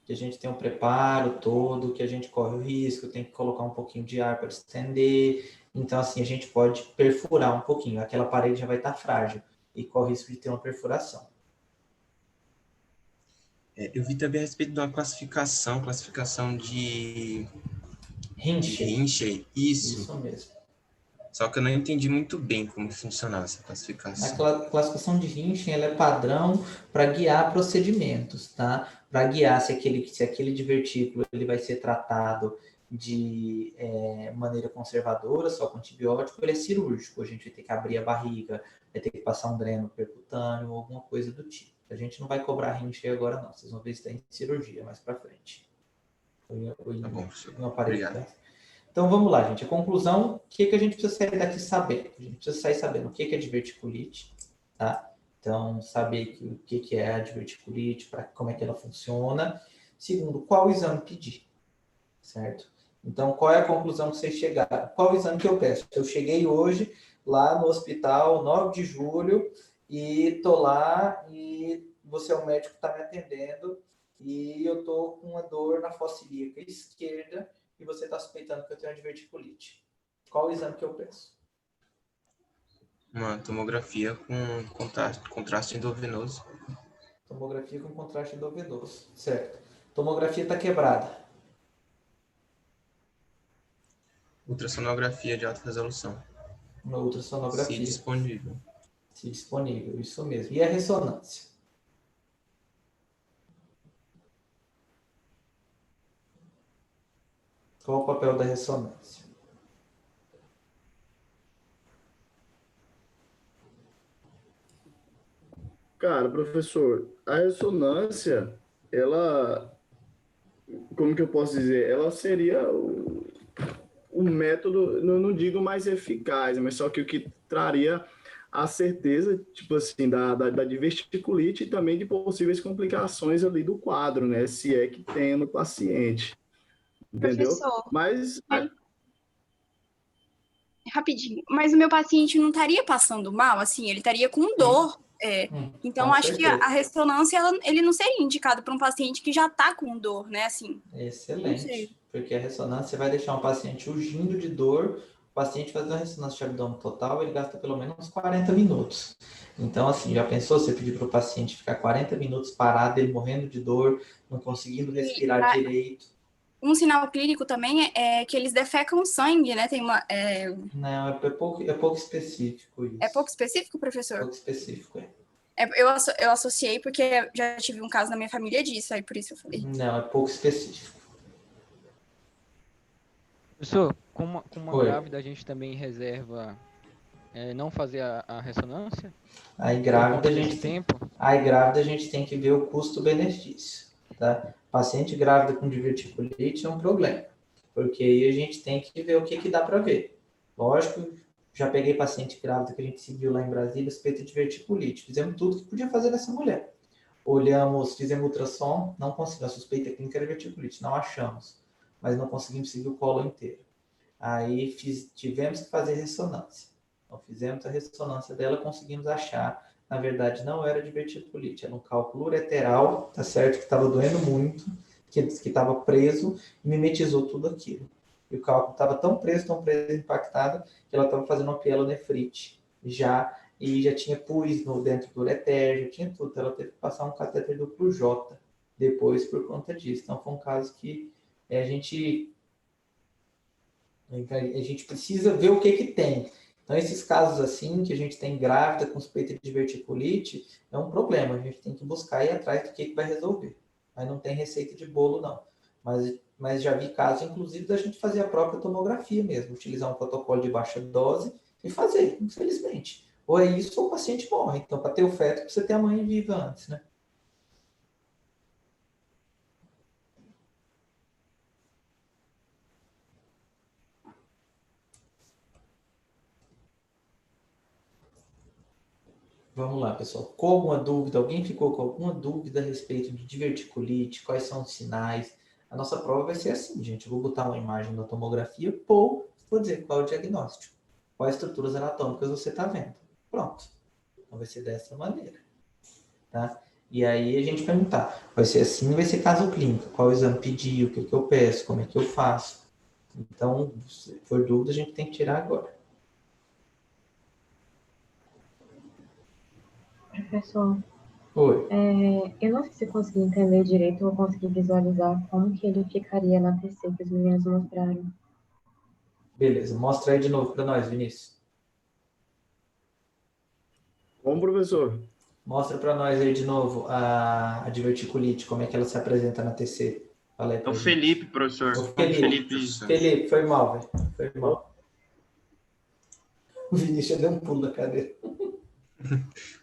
Que a gente tem um preparo todo, que a gente corre o risco, tem que colocar um pouquinho de ar para estender. Então, assim, a gente pode perfurar um pouquinho. Aquela parede já vai estar frágil e corre o risco de ter uma perfuração. Eu vi também a respeito de uma classificação de Rinchey. Isso mesmo. Só que eu não entendi muito bem como funcionava essa classificação. A classificação de Rinchey ela é padrão para guiar procedimentos, tá? Para guiar se aquele divertículo ele vai ser tratado de maneira conservadora, só com antibiótico, ele é cirúrgico. A gente vai ter que abrir a barriga, vai ter que passar um dreno percutâneo ou alguma coisa do tipo. A gente não vai cobrar Rinchey agora, não. Vocês vão ver se tem cirurgia mais para frente. Tá bom, professor. Obrigado. Então, vamos lá, gente. A conclusão, o que a gente precisa sair daqui sabendo? A gente precisa sair sabendo o que é diverticulite, tá? Então, saber o que é a diverticulite, como é que ela funciona. Segundo, qual exame pedir, certo? Então, qual é a conclusão que vocês chegaram? Qual exame que eu peço? Eu cheguei hoje lá no hospital, 9 de julho, e tô lá e você é o médico que está me atendendo e eu tô com uma dor na fossa ilíaca esquerda e você está suspeitando que eu tenho uma diverticulite. Qual o exame que eu peço? Uma tomografia com contraste endovenoso. Tomografia com contraste endovenoso, certo. Tomografia está quebrada. Ultrassonografia de alta resolução. Uma ultrassonografia. Se disponível. Se disponível, isso mesmo. E a ressonância? Qual o papel da ressonância? Cara, professor, a ressonância, ela, como que eu posso dizer? Ela seria o método, não digo mais eficaz, mas só que o que traria a certeza, tipo assim, da diverticulite e também de possíveis complicações ali do quadro, né? Se é que tem no paciente. Entendeu? Professor, Mas... Rapidinho, mas o meu paciente não estaria passando mal, assim, ele estaria com dor. Então, acho que a ressonância, ele não seria indicado para um paciente que já está com dor, né? Assim, excelente, porque a ressonância vai deixar um paciente urgindo de dor. O paciente fazendo a ressonância de abdômen total, ele gasta pelo menos uns 40 minutos. Então, assim, já pensou você pedir para o paciente ficar 40 minutos parado, ele morrendo de dor, não conseguindo respirar direito? Um sinal clínico também é que eles defecam sangue, né? Tem uma... Não, é pouco específico isso. É pouco específico, professor? Pouco específico, eu associei porque já tive um caso na minha família disso, aí por isso eu falei. Não, é pouco específico. Professor, com uma Oi. grávida a gente também reserva não fazer a ressonância? Aí Por grávida conta a desse gente tempo? Aí grávida a gente tem que ver o custo-benefício, tá? Paciente grávida com diverticulite é um problema, porque aí a gente tem que ver o que dá para ver. Lógico, já peguei paciente grávida que a gente seguiu lá em Brasília, suspeita de diverticulite. Fizemos tudo que podia fazer nessa mulher. Olhamos, fizemos ultrassom, não conseguimos. A suspeita clínica era diverticulite, não achamos, mas não conseguimos seguir o colo inteiro. Aí tivemos que fazer ressonância. Então fizemos a ressonância dela, conseguimos achar. Na verdade, não era diverticulite, era um cálculo ureteral, tá certo? Que estava doendo muito, que estava preso e mimetizou tudo aquilo. E o cálculo estava tão preso, impactado, que ela estava fazendo uma pielonefrite já, e já tinha pus dentro do ureter, já tinha tudo. Então, ela teve que passar um catéter duplo J depois por conta disso. Então, foi um caso que a gente precisa ver o que tem. Então, esses casos assim, que a gente tem grávida com suspeita de diverticulite, é um problema. A gente tem que buscar e ir atrás do que vai resolver. Mas não tem receita de bolo, não. Mas já vi casos, inclusive, da gente fazer a própria tomografia mesmo. Utilizar um protocolo de baixa dose e fazer, infelizmente. Ou é isso ou o paciente morre. Então, para ter o feto, precisa ter a mãe viva antes, né? Vamos lá, pessoal. Com alguma dúvida? Alguém ficou com alguma dúvida a respeito de diverticulite? Quais são os sinais? A nossa prova vai ser assim, gente. Eu vou botar uma imagem da tomografia ou vou dizer qual é o diagnóstico. Quais estruturas anatômicas você está vendo. Pronto. Então vai ser dessa maneira. Tá? E aí a gente perguntar, vai ser assim, vai ser caso clínico. Qual exame pedir, o que eu peço, como é que eu faço. Então, se for dúvida, a gente tem que tirar agora. Professor, Oi. Eu não sei se eu consegui entender direito ou consegui visualizar como que ele ficaria na TC que os meninos mostraram. Beleza, mostra aí de novo para nós, Vinícius. Bom, professor. Mostra para nós aí de novo a diverticulite, como é que ela se apresenta na TC. Fala aí É o Felipe, professor. Felipe, foi mal, velho. Foi mal. O Vinícius deu um pulo da cadeira.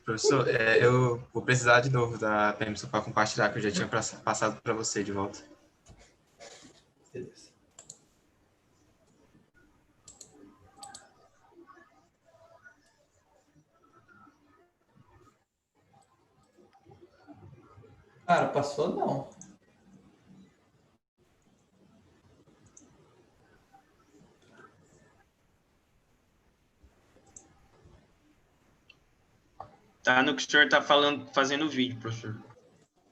Professor, eu vou precisar de novo da permissão para compartilhar, que eu já tinha passado para você de volta. Beleza. Cara, passou não. Tá no que o senhor está fazendo o vídeo, professor.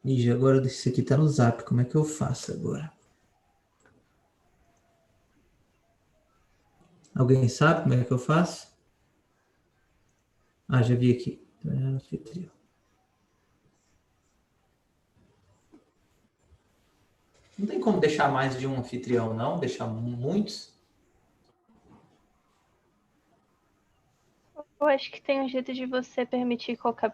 Ih, agora isso aqui tá no Zap. Como é que eu faço agora? Alguém sabe como é que eu faço? Ah, já vi aqui. Anfitrião. Não tem como deixar mais de um anfitrião, não? Deixar muitos? Eu acho que tem um jeito de você permitir qualquer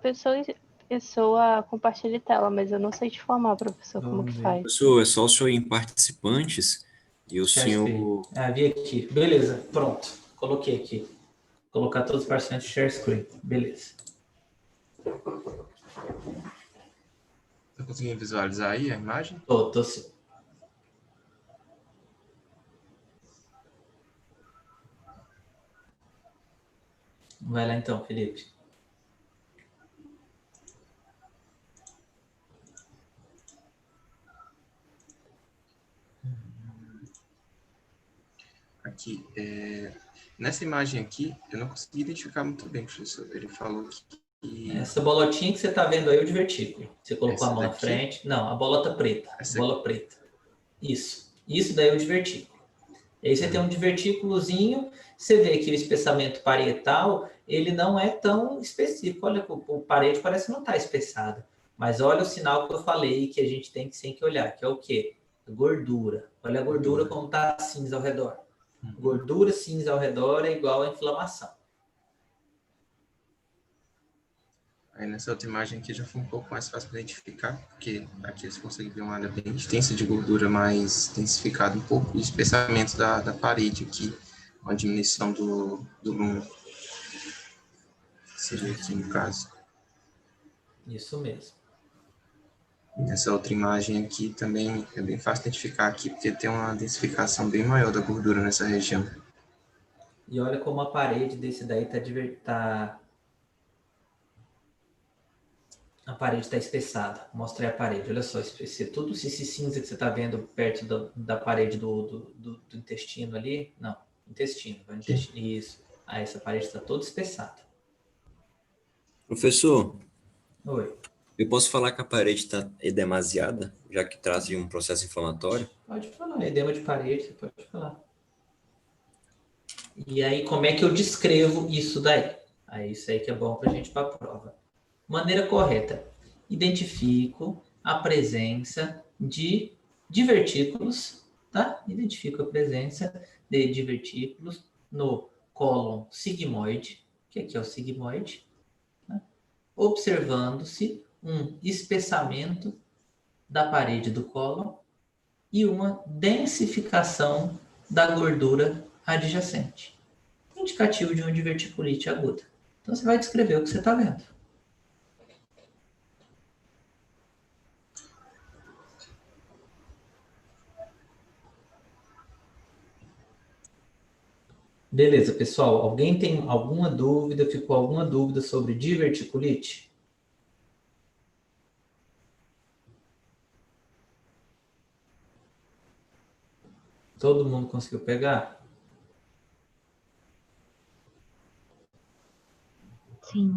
pessoa compartilhe tela, mas eu não sei te formar, professor, como que faz. Professor, é só o senhor ir em participantes e o senhor... Ah, vi aqui. Beleza, pronto. Coloquei aqui. Colocar todos os participantes share screen. Beleza. Tá conseguindo visualizar aí a imagem? Tô sim. Vai lá então, Felipe. Aqui, nessa imagem aqui, eu não consegui identificar muito bem, professor. Ele falou que... Essa bolotinha que você está vendo aí é o divertículo. Você colocou Essa a mão na daqui? frente. Não, a bolota preta. Essa Bola aqui. preta. Isso. Isso daí é o divertículo. E aí você tem um divertículozinho, você vê que o espessamento parietal, ele não é tão específico. Olha, o parede parece não estar espessado. Mas olha o sinal que eu falei que a gente tem que olhar, que é o quê? A gordura. Olha a gordura como está cinza ao redor. Gordura cinza ao redor é igual a inflamação. Aí nessa outra imagem aqui já foi um pouco mais fácil para identificar, porque aqui você consegue ver uma área bem extensa de gordura, mais densificada um pouco, e o espessamento da parede aqui, com a diminuição do lume, seria aqui no caso. Isso mesmo. Nessa outra imagem aqui também é bem fácil identificar aqui, porque tem uma densificação bem maior da gordura nessa região. E olha como a parede desse daí a parede está espessada. Mostrei a parede. Olha só, tudo esse cinza que você está vendo perto da parede do intestino ali. Não, intestino. Isso. Aí essa parede está toda espessada. Professor, Oi. eu posso falar que a parede está edemasiada, já que traz de um processo inflamatório? Pode falar, edema de parede, você pode falar. E aí, como é que eu descrevo isso daí? Aí, isso aí que é bom para a gente ir para a prova. Maneira correta. Identifico a presença de divertículos, tá? Identifico a presença de divertículos no cólon sigmoide, que aqui é o sigmoide, tá? Observando-se um espessamento da parede do cólon e uma densificação da gordura adjacente, indicativo de uma diverticulite aguda. Então, você vai descrever o que você está vendo. Beleza, pessoal. Alguém tem alguma dúvida? Ficou alguma dúvida sobre diverticulite? Todo mundo conseguiu pegar? Sim.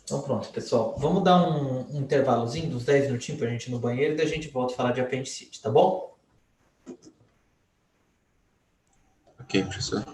Então pronto, pessoal. Vamos dar um intervalozinho, uns 10 minutinhos para a gente ir no banheiro e daí a gente volta a falar de apendicite, tá bom? Ok, professor.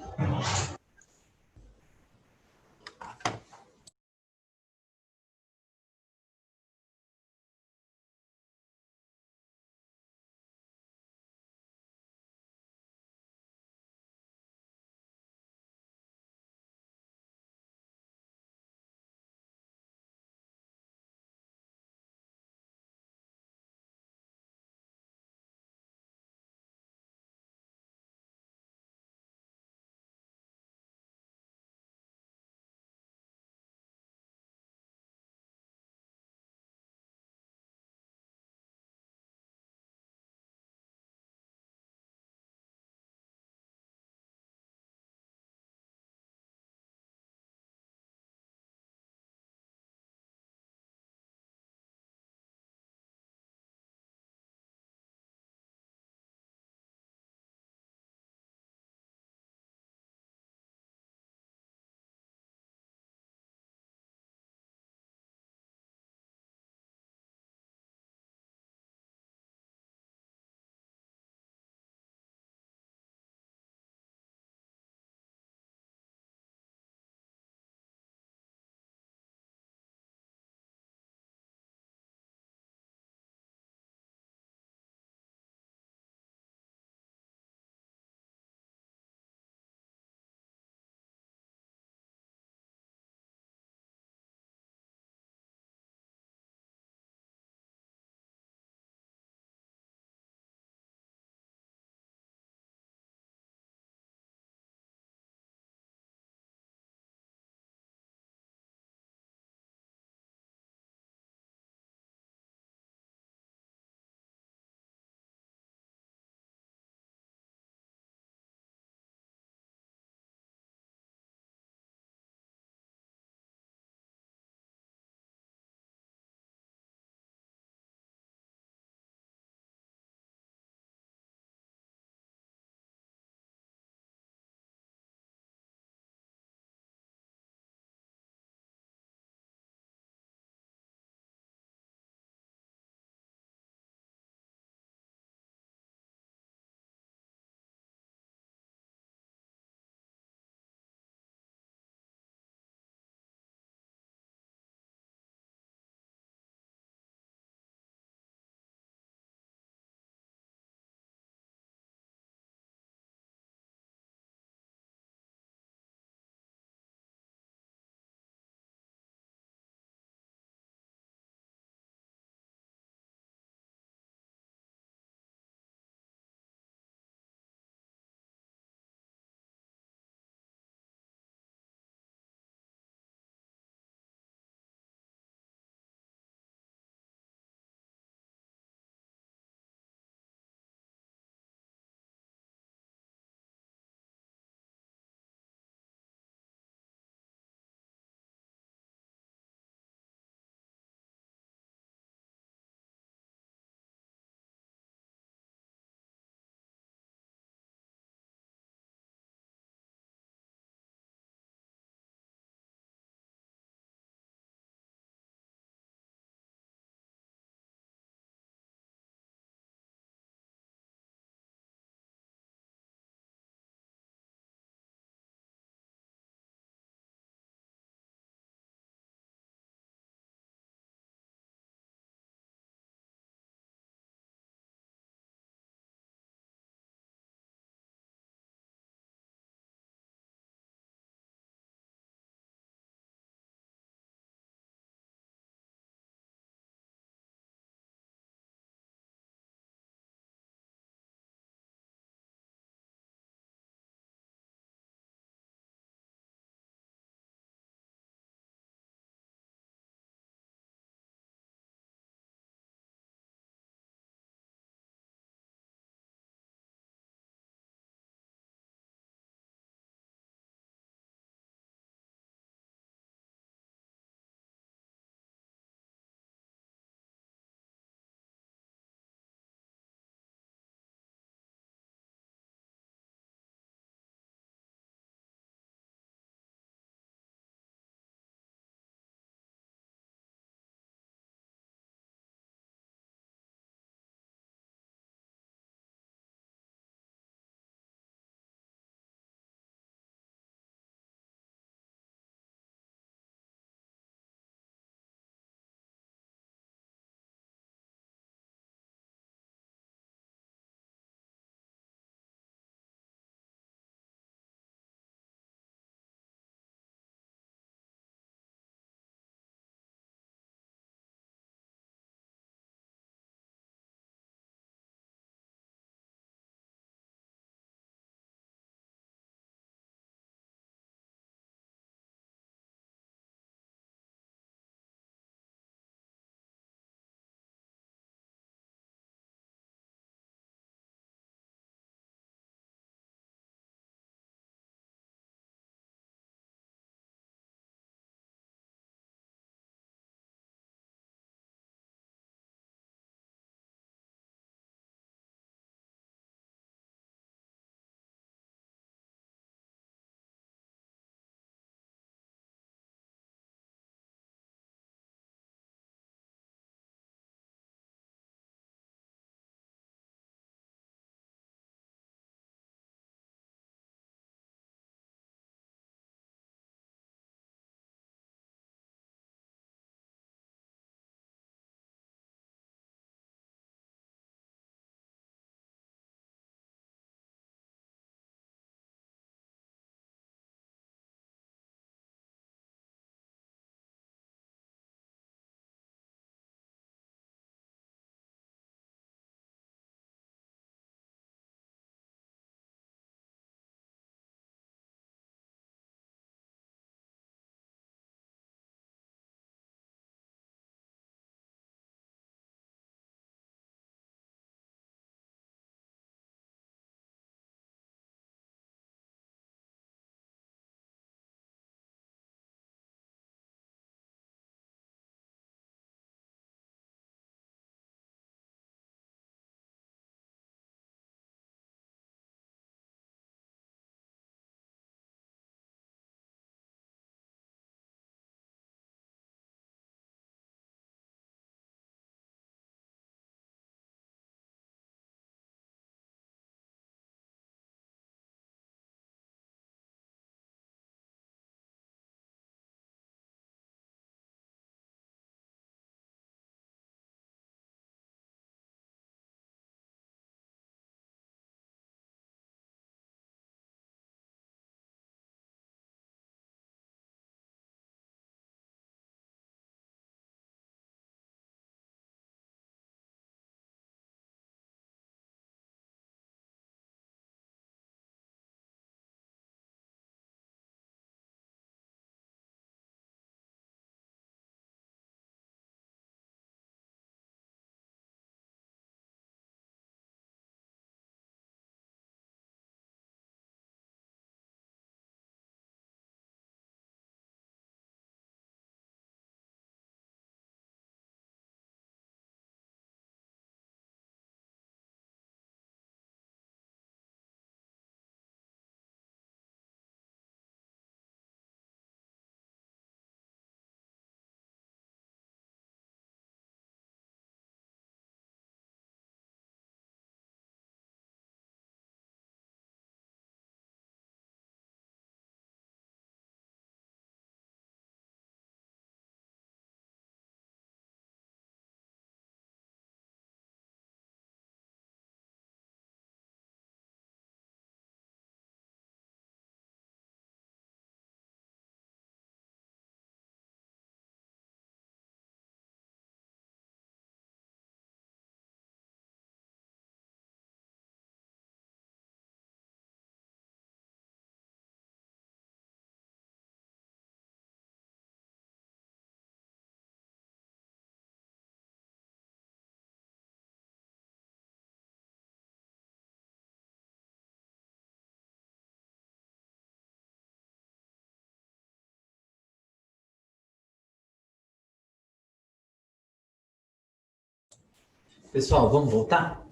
Pessoal, vamos voltar?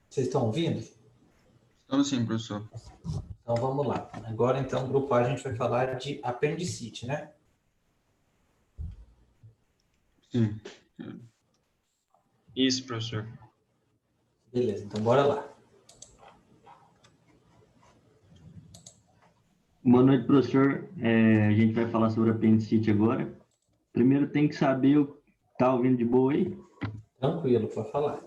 Vocês estão ouvindo? Estamos sim, professor. Então vamos lá. Agora, então, grupo A, a gente vai falar de apendicite, né? Sim. Isso, professor. Beleza, então bora lá. Boa noite, professor. A gente vai falar sobre apendicite agora. Primeiro tem que saber tá ouvindo de boa aí? Tranquilo, pode falar.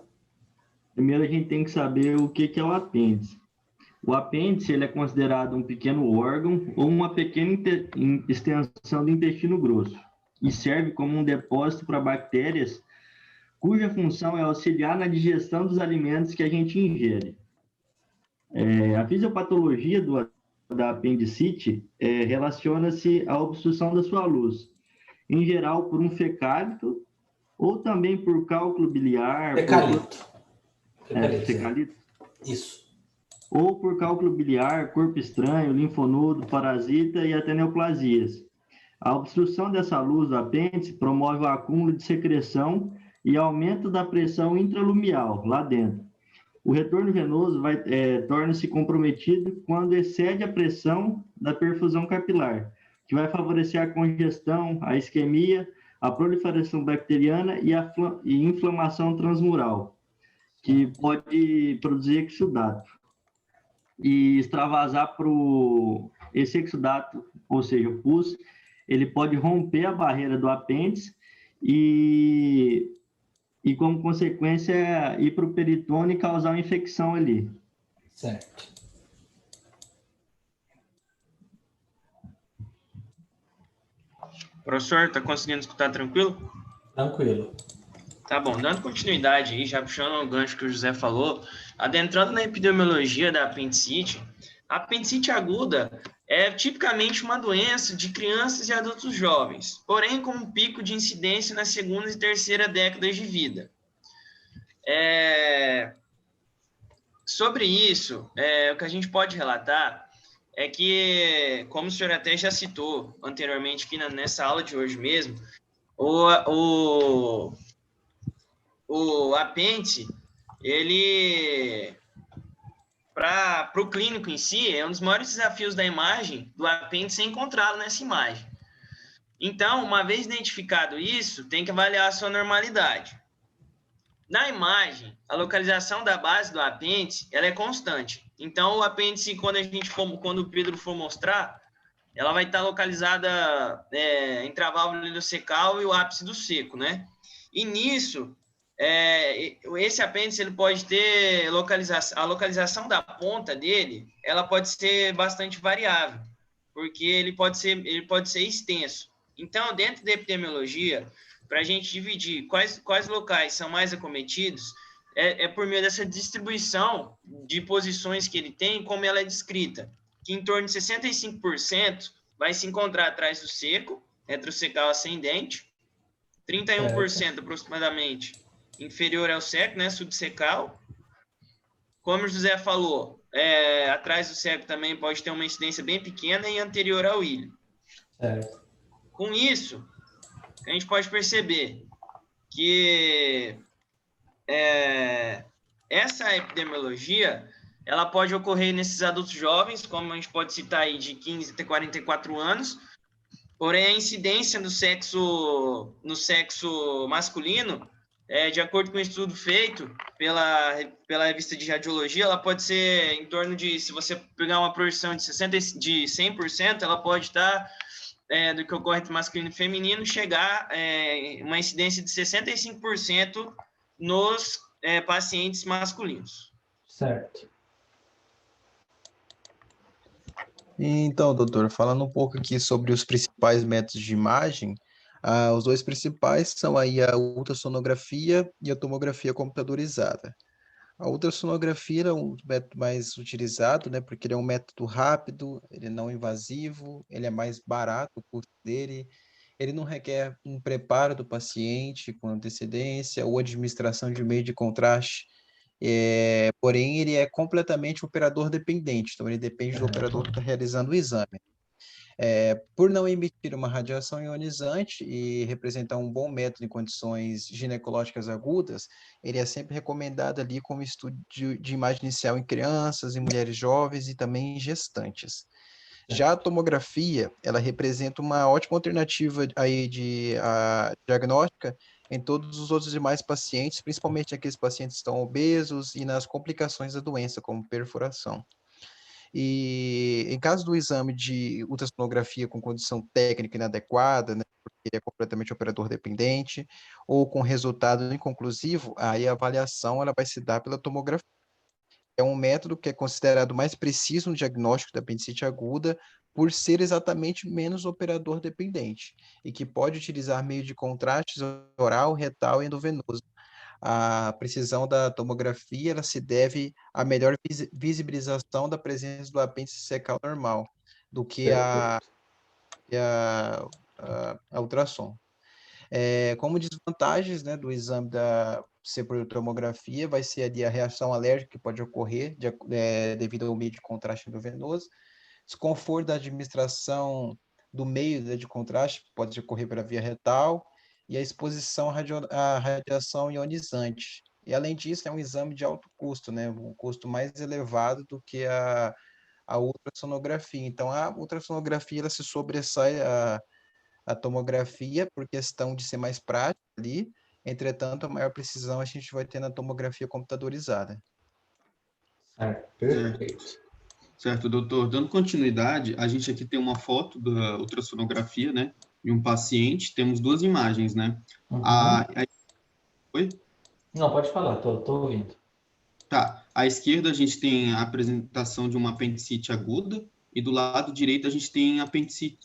Primeiro a gente tem que saber o que é o apêndice. O apêndice ele é considerado um pequeno órgão ou uma pequena extensão do intestino grosso e serve como um depósito para bactérias cuja função é auxiliar na digestão dos alimentos que a gente ingere. A fisiopatologia da apendicite relaciona-se à obstrução da sua luz, em geral por um fecálito ou também por cálculo biliar. Fecalito. Fecalito? Isso. Ou por cálculo biliar, corpo estranho, linfonodo, parasita e até neoplasias. A obstrução dessa luz do apêndice promove o acúmulo de secreção e aumento da pressão intralumial lá dentro. O retorno venoso torna-se comprometido quando excede a pressão da perfusão capilar, que vai favorecer a congestão, a isquemia, a proliferação bacteriana e inflamação transmural, que pode produzir exudato e extravasar para esse exudato, ou seja, o pus, ele pode romper a barreira do apêndice e como consequência, ir para o peritônio e causar uma infecção ali. Certo. Professor, tá conseguindo escutar tranquilo? Tranquilo. Tá bom, dando continuidade aí, já puxando o gancho que o José falou, adentrando na epidemiologia da apendicite, a apendicite aguda é tipicamente uma doença de crianças e adultos jovens, porém com um pico de incidência na segunda e terceira décadas de vida. Sobre isso, o que a gente pode relatar é que, como o senhor até já citou anteriormente aqui nessa aula de hoje mesmo, o apêndice, ele, para o clínico em si, é um dos maiores desafios da imagem do apêndice é encontrá-lo nessa imagem. Então, uma vez identificado isso, tem que avaliar a sua normalidade. Na imagem, a localização da base do apêndice, ela é constante. Então, o apêndice, quando o Pedro for mostrar, ela vai estar localizada entre a válvula ileocecal e o ápice do seco, né? E nisso, esse apêndice ele pode ter a localização da ponta dele, ela pode ser bastante variável, porque ele pode ser extenso. Então, dentro da epidemiologia, para a gente dividir quais locais são mais acometidos, por meio dessa distribuição de posições que ele tem, como ela é descrita, que em torno de 65% vai se encontrar atrás do seco, retrocecal ascendente, 31% aproximadamente inferior ao seco, né, subsecal. Como o José falou, atrás do seco também pode ter uma incidência bem pequena e anterior ao ilho. Com isso, a gente pode perceber que essa epidemiologia, ela pode ocorrer nesses adultos jovens, como a gente pode citar aí de 15 até 44 anos, porém a incidência no sexo masculino, de acordo com um estudo feito pela revista de radiologia, ela pode ser em torno de, se você pegar uma projeção de 100%, ela pode estar, do que ocorre entre masculino e feminino, chegar uma incidência de 65% nos pacientes masculinos. Certo. Então, doutor, falando um pouco aqui sobre os principais métodos de imagem, os dois principais são aí a ultrassonografia e a tomografia computadorizada. A ultrassonografia é um método mais utilizado, né, porque ele é um método rápido, ele é não invasivo, ele é mais barato o custo dele, ele não requer um preparo do paciente com antecedência ou administração de meio de contraste, porém ele é completamente operador dependente, então ele depende do operador que está realizando o exame. Por não emitir uma radiação ionizante e representar um bom método em condições ginecológicas agudas, ele é sempre recomendado ali como estudo de imagem inicial em crianças, em mulheres jovens e também em gestantes. Já a tomografia, ela representa uma ótima alternativa aí de diagnóstica em todos os outros demais pacientes, principalmente aqueles pacientes que estão obesos e nas complicações da doença, como perfuração. E em caso do exame de ultrassonografia com condição técnica inadequada, né, porque ele é completamente operador dependente, ou com resultado inconclusivo, aí a avaliação ela vai se dar pela tomografia. É um método que é considerado mais preciso no diagnóstico da apendicite aguda, por ser exatamente menos operador dependente, e que pode utilizar meio de contrastes oral, retal e endovenoso. A precisão da tomografia ela se deve à melhor visibilização da presença do apêndice secal normal do que a ultrassom. Como desvantagens, né, do exame da tomografia, vai ser ali a reação alérgica que pode ocorrer devido ao meio de contraste endovenoso, desconforto da administração do meio de contraste, que pode ocorrer pela via retal, e a exposição à radiação ionizante. E, além disso, é um exame de alto custo, né? Um custo mais elevado do que a ultrassonografia. Então, a ultrassonografia ela se sobressai a tomografia por questão de ser mais prática ali, entretanto, a maior precisão a gente vai ter na tomografia computadorizada. Perfeito. Certo, doutor. Dando continuidade, a gente aqui tem uma foto da ultrassonografia, né? De um paciente, temos duas imagens, né? Oi? Não, pode falar, tô ouvindo. Tá, à esquerda a gente tem a apresentação de uma apendicite aguda e do lado direito a gente tem apêndice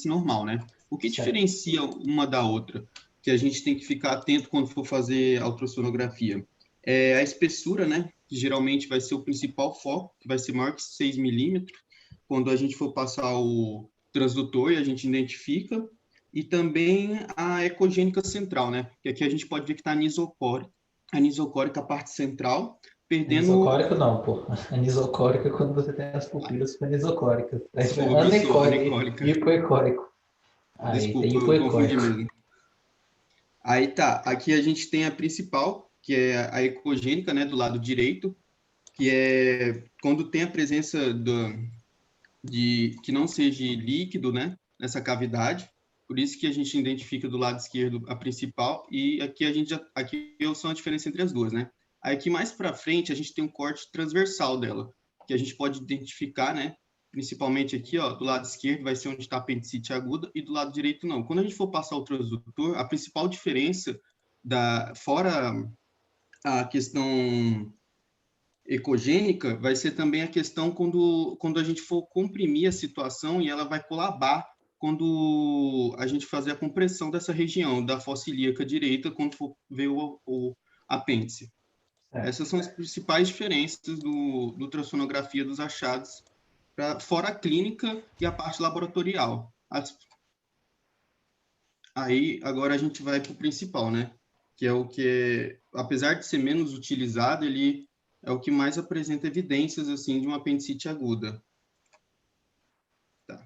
normal, né? O que diferencia uma da outra? Que a gente tem que ficar atento quando for fazer a ultrassonografia. É a espessura, né? Que geralmente vai ser o principal foco, que vai ser maior que 6 milímetros. Quando a gente for passar o transdutor, a gente identifica. E também a ecogênica central, né? Que aqui a gente pode ver que está anisocórica. Anisocórica, a parte central, perdendo... Anisocórica não, pô. Anisocórica é quando você tem as pupilas anisocóricas. Anicórica. Hipoecórico. Desculpa, eu confundi mesmo. Aí tá, aqui a gente tem a principal, que é a ecogênica, né, do lado direito, que é quando tem a presença que não seja líquido, né, nessa cavidade. Por isso que a gente identifica do lado esquerdo a principal, e aqui aqui são a diferença entre as duas, né? Aí aqui mais para frente a gente tem um corte transversal dela, que a gente pode identificar, né? Principalmente aqui, ó, do lado esquerdo vai ser onde está a apendicite aguda, e do lado direito não. Quando a gente for passar o transdutor, a principal diferença, fora a questão ecogênica, vai ser também a questão quando a gente for comprimir a situação e ela vai colabar quando a gente fazer a compressão dessa região da fossa ilíaca direita, quando for ver o apêndice. Essas são as principais diferenças do ultrassonografia dos achados, fora a clínica e a parte laboratorial. Aí, agora a gente vai para o principal, né? Que é o que, apesar de ser menos utilizado, ele é o que mais apresenta evidências, assim, de uma apendicite aguda. Tá.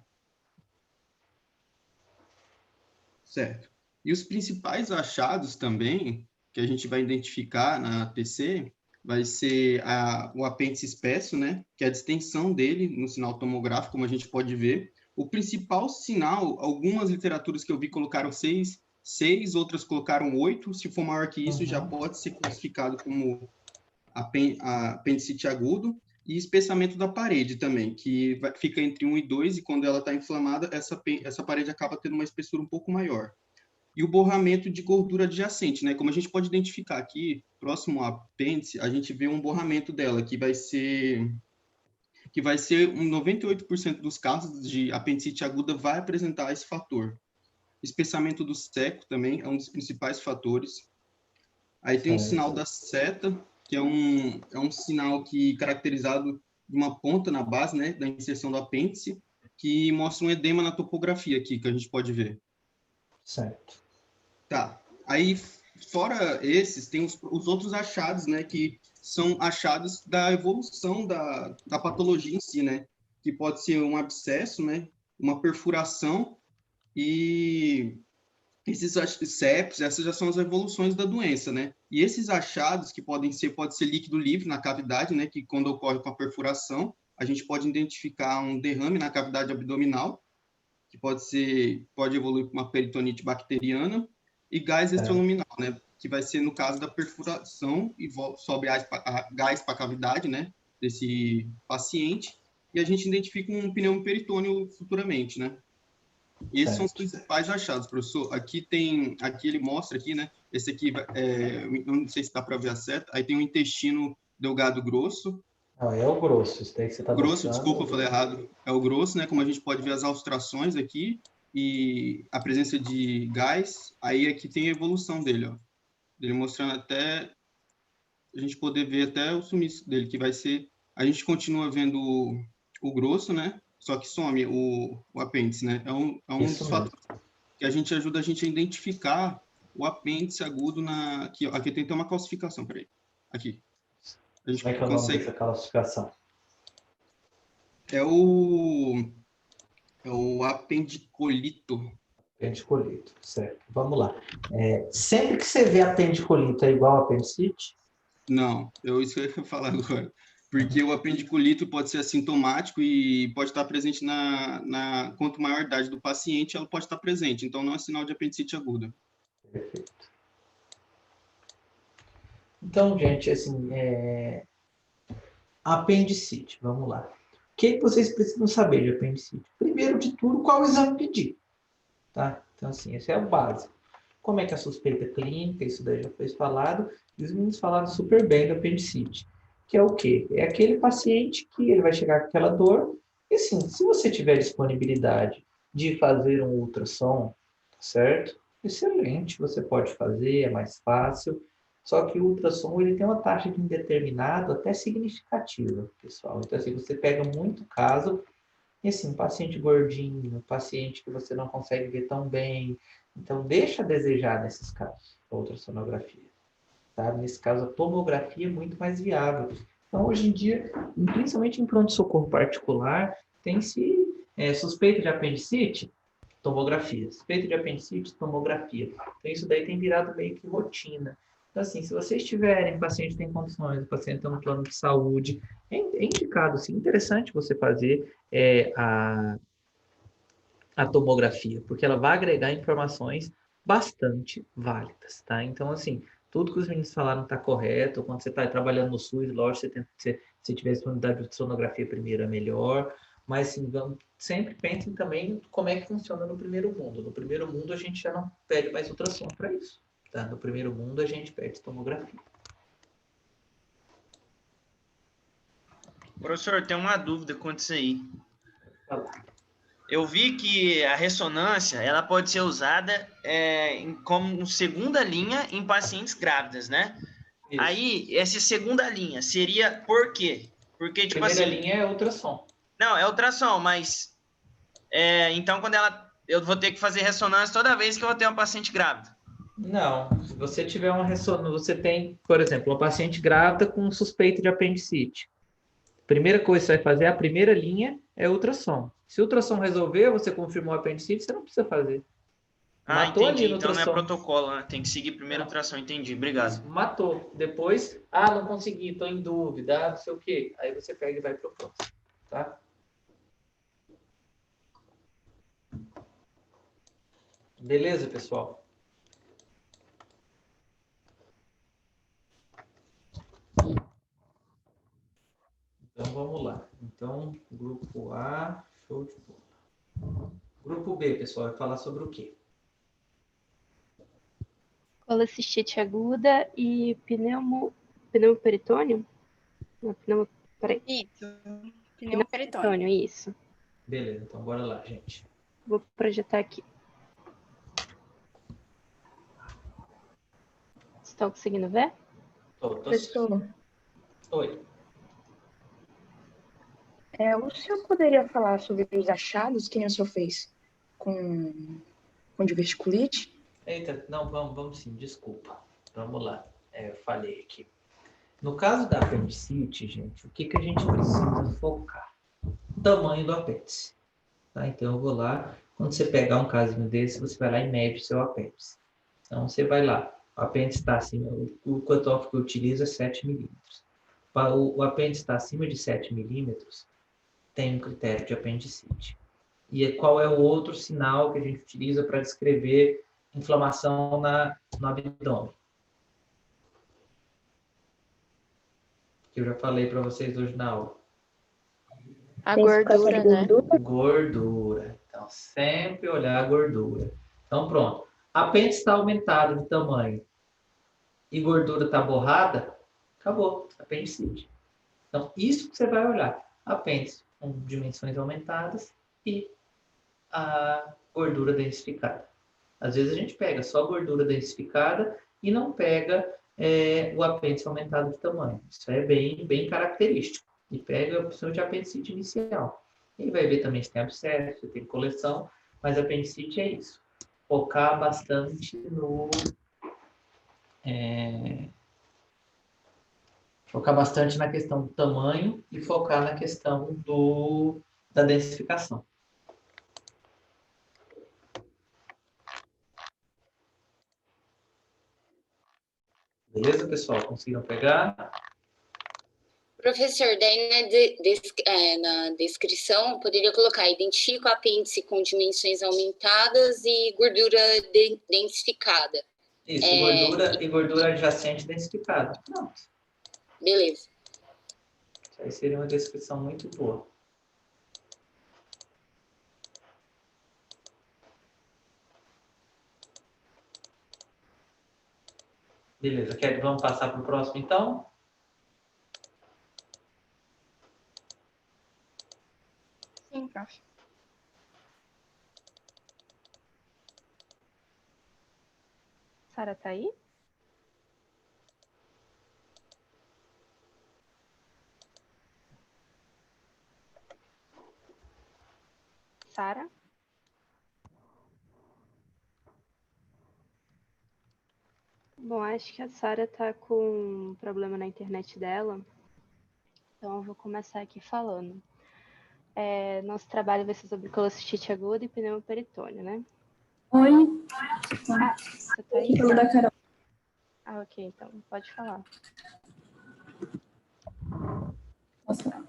Certo. E os principais achados também, que a gente vai identificar na TC, vai ser o apêndice espesso, né? Que é a distensão dele no sinal tomográfico, como a gente pode ver. O principal sinal, algumas literaturas que eu vi colocaram 6, outras colocaram 8. Se for maior que isso, já pode ser classificado como apendicite agudo. E espessamento da parede também, que fica entre 1 e 2, e quando ela está inflamada, essa parede acaba tendo uma espessura um pouco maior. E o borramento de gordura adjacente, né? Como a gente pode identificar aqui, próximo ao apêndice, a gente vê um borramento dela, que vai ser 98% dos casos de apendicite aguda vai apresentar esse fator. Espessamento do seco também é um dos principais fatores. Aí tem o sinal da seta, que é um sinal caracterizado de uma ponta na base, né, da inserção do apêndice, que mostra um edema na topografia aqui, que a gente pode ver. Certo. Tá. Aí, fora esses, tem os outros achados, né, que são achados da evolução da patologia em si, né, que pode ser um abscesso, né, uma perfuração e esses septos, essas já são as evoluções da doença, né? E esses achados que pode ser líquido livre na cavidade, né? Que quando ocorre com a perfuração, a gente pode identificar um derrame na cavidade abdominal, que pode evoluir para uma peritonite bacteriana, e gás extraluminal, né? Que vai ser no caso da perfuração e sobe gás para a cavidade, né? Desse paciente, e a gente identifica um pneumoperitônio futuramente, né? E esses são os principais achados, professor. Aqui ele mostra aqui, né? Esse aqui, eu não sei se dá para ver a seta. Aí tem o intestino delgado grosso. Não, é o grosso. Isso daí que você está grosso, desculpa, eu falei errado. É o grosso, né? Como a gente pode ver as austrações aqui e a presença de gás. Aí aqui tem a evolução dele, ó. Ele mostrando até a gente poder ver até o sumiço dele, que vai ser. A gente continua vendo o grosso, né? Só que some o apêndice, né? É um dos fatores que ajuda a gente a identificar o apêndice agudo aqui tem até uma calcificação, peraí. Aqui. A gente Como é que é o nome dessa calcificação? É o apendicolito. Apendicolito, certo. Vamos lá. Sempre que você vê apendicolito é igual a apendicite? Não, isso que eu ia falar agora. Porque o apendicolito pode ser assintomático e pode estar presente quanto maior a idade do paciente, ela pode estar presente. Então, não é sinal de apendicite aguda. Perfeito. Então, gente, assim, apendicite, vamos lá. O que vocês precisam saber de apendicite? Primeiro de tudo, qual exame pedir? Tá? Então, assim, esse é o básico. Como é que é a suspeita clínica? Isso daí já foi falado. E os meninos falaram super bem do apendicite. Que é o quê? É aquele paciente que ele vai chegar com aquela dor. E assim, se você tiver disponibilidade de fazer um ultrassom, certo? Excelente, você pode fazer, é mais fácil. Só que o ultrassom ele tem uma taxa de indeterminado até significativa, pessoal. Então, assim, você pega muito caso, e assim, paciente gordinho, paciente que você não consegue ver tão bem. Então, deixa a desejar nesses casos, a ultrassonografia. Tá? Nesse caso, a tomografia é muito mais viável. Então, hoje em dia, principalmente em pronto-socorro particular, tem-se suspeita de apendicite, tomografia. Suspeita de apendicite, tomografia. Então, isso daí tem virado meio que rotina. Então, assim, se vocês tiverem, o paciente tem condições, o paciente está no plano de saúde, é indicado, sim, interessante você fazer a tomografia, porque ela vai agregar informações bastante válidas, tá? Então, assim, tudo que os meninos falaram está correto. Quando você está trabalhando no SUS, lógico, se tiver disponibilidade de sonografia primeiro é melhor. Mas assim, sempre pensem também como é que funciona no primeiro mundo. No primeiro mundo, a gente já não pede mais ultrassom para isso. Tá? No primeiro mundo, a gente pede tomografia. Professor, tem uma dúvida quanto isso aí. Eu vi que a ressonância ela pode ser usada como segunda linha em pacientes grávidas, né? Isso. Aí, essa segunda linha seria por quê? Porque, tipo primeira assim... linha é ultrassom. Não, é ultrassom, mas... então, eu vou ter que fazer ressonância toda vez que eu vou ter uma paciente grávida. Não, se você tiver uma ressonância, você tem, por exemplo, uma paciente grávida com suspeita de apendicite. Primeira coisa que você vai fazer, a primeira linha é ultrassom. Se o ultrassom resolver, você confirmou a apendicite, você não precisa fazer. Matou entendi. Ali no então não é protocolo, né? Tem que seguir primeiro a ultrassom, entendi. Obrigado. Matou. Depois, não consegui, estou em dúvida, não sei o quê. Aí você pega e vai para o próximo, tá? Beleza, pessoal? Então, vamos lá. Então, grupo A, show de bola. Grupo B, pessoal, vai falar sobre o quê? Colecistite aguda e pneumoperitônio? Peraí. Isso. Pneumoperitônio, isso. Beleza, então bora lá, gente. Vou projetar aqui. Estão conseguindo ver? Professor. Oi. O senhor poderia falar sobre os achados que o senhor fez com diverticulite? Eita, não, vamos sim, desculpa. Vamos lá, eu falei aqui. No caso da apendicite, gente, o que a gente precisa focar? O tamanho do apêndice. Tá? Então, eu vou lá. Quando você pegar um casinho desse, você vai lá e mede o seu apêndice. Então, você vai lá. O apêndice está acima, o cutoff que eu utilizo é 7 milímetros. O apêndice está acima de 7 milímetros, tem um critério de apendicite. E qual é o outro sinal que a gente utiliza para descrever inflamação no abdômen? Que eu já falei para vocês hoje na aula. A gordura, né? Gordura. Então, sempre olhar a gordura. Então, pronto. Apêndice está aumentado de tamanho e gordura está borrada, acabou, apendicite. Então, isso que você vai olhar. Apêndice com dimensões aumentadas e a gordura densificada. Às vezes a gente pega só a gordura densificada e não pega o apêndice aumentado de tamanho. Isso é bem característico. E pega a opção de apendicite inicial. E vai ver também se tem abscesso, se tem coleção, mas apendicite é isso. Focar bastante focar bastante na questão do tamanho e focar na questão da densificação. Beleza, pessoal? Conseguiram pegar? Professor, daí na descrição, poderia colocar: identifica o apêndice com dimensões aumentadas e gordura densificada. Isso, e gordura adjacente densificada. Pronto. Beleza. Isso aí seria uma descrição muito boa. Beleza, vamos passar para o próximo, então? Sim, prof. Sara tá aí? Sara? Bom, acho que a Sara tá com um problema na internet dela, então eu vou começar aqui falando. Nosso trabalho vai ser sobre colocistite aguda e pneumoperitônio, né? Oi. Você tá aí? Da Carol. Ok, então pode falar. Posso falar?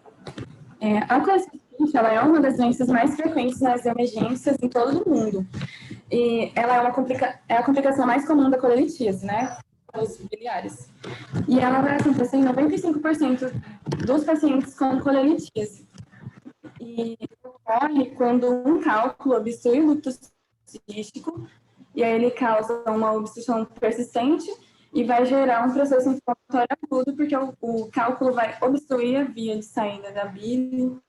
A colocistite, ela é uma das doenças mais frequentes nas emergências em todo o mundo. E ela é a complicação mais comum da colelitíase, né? Os biliares. E ela vai acontecer em 95% dos pacientes com colelitíase. E ocorre quando um cálculo obstrui o ducto cístico, e aí ele causa uma obstrução persistente e vai gerar um processo inflamatório agudo, porque o cálculo vai obstruir a via de saída da bile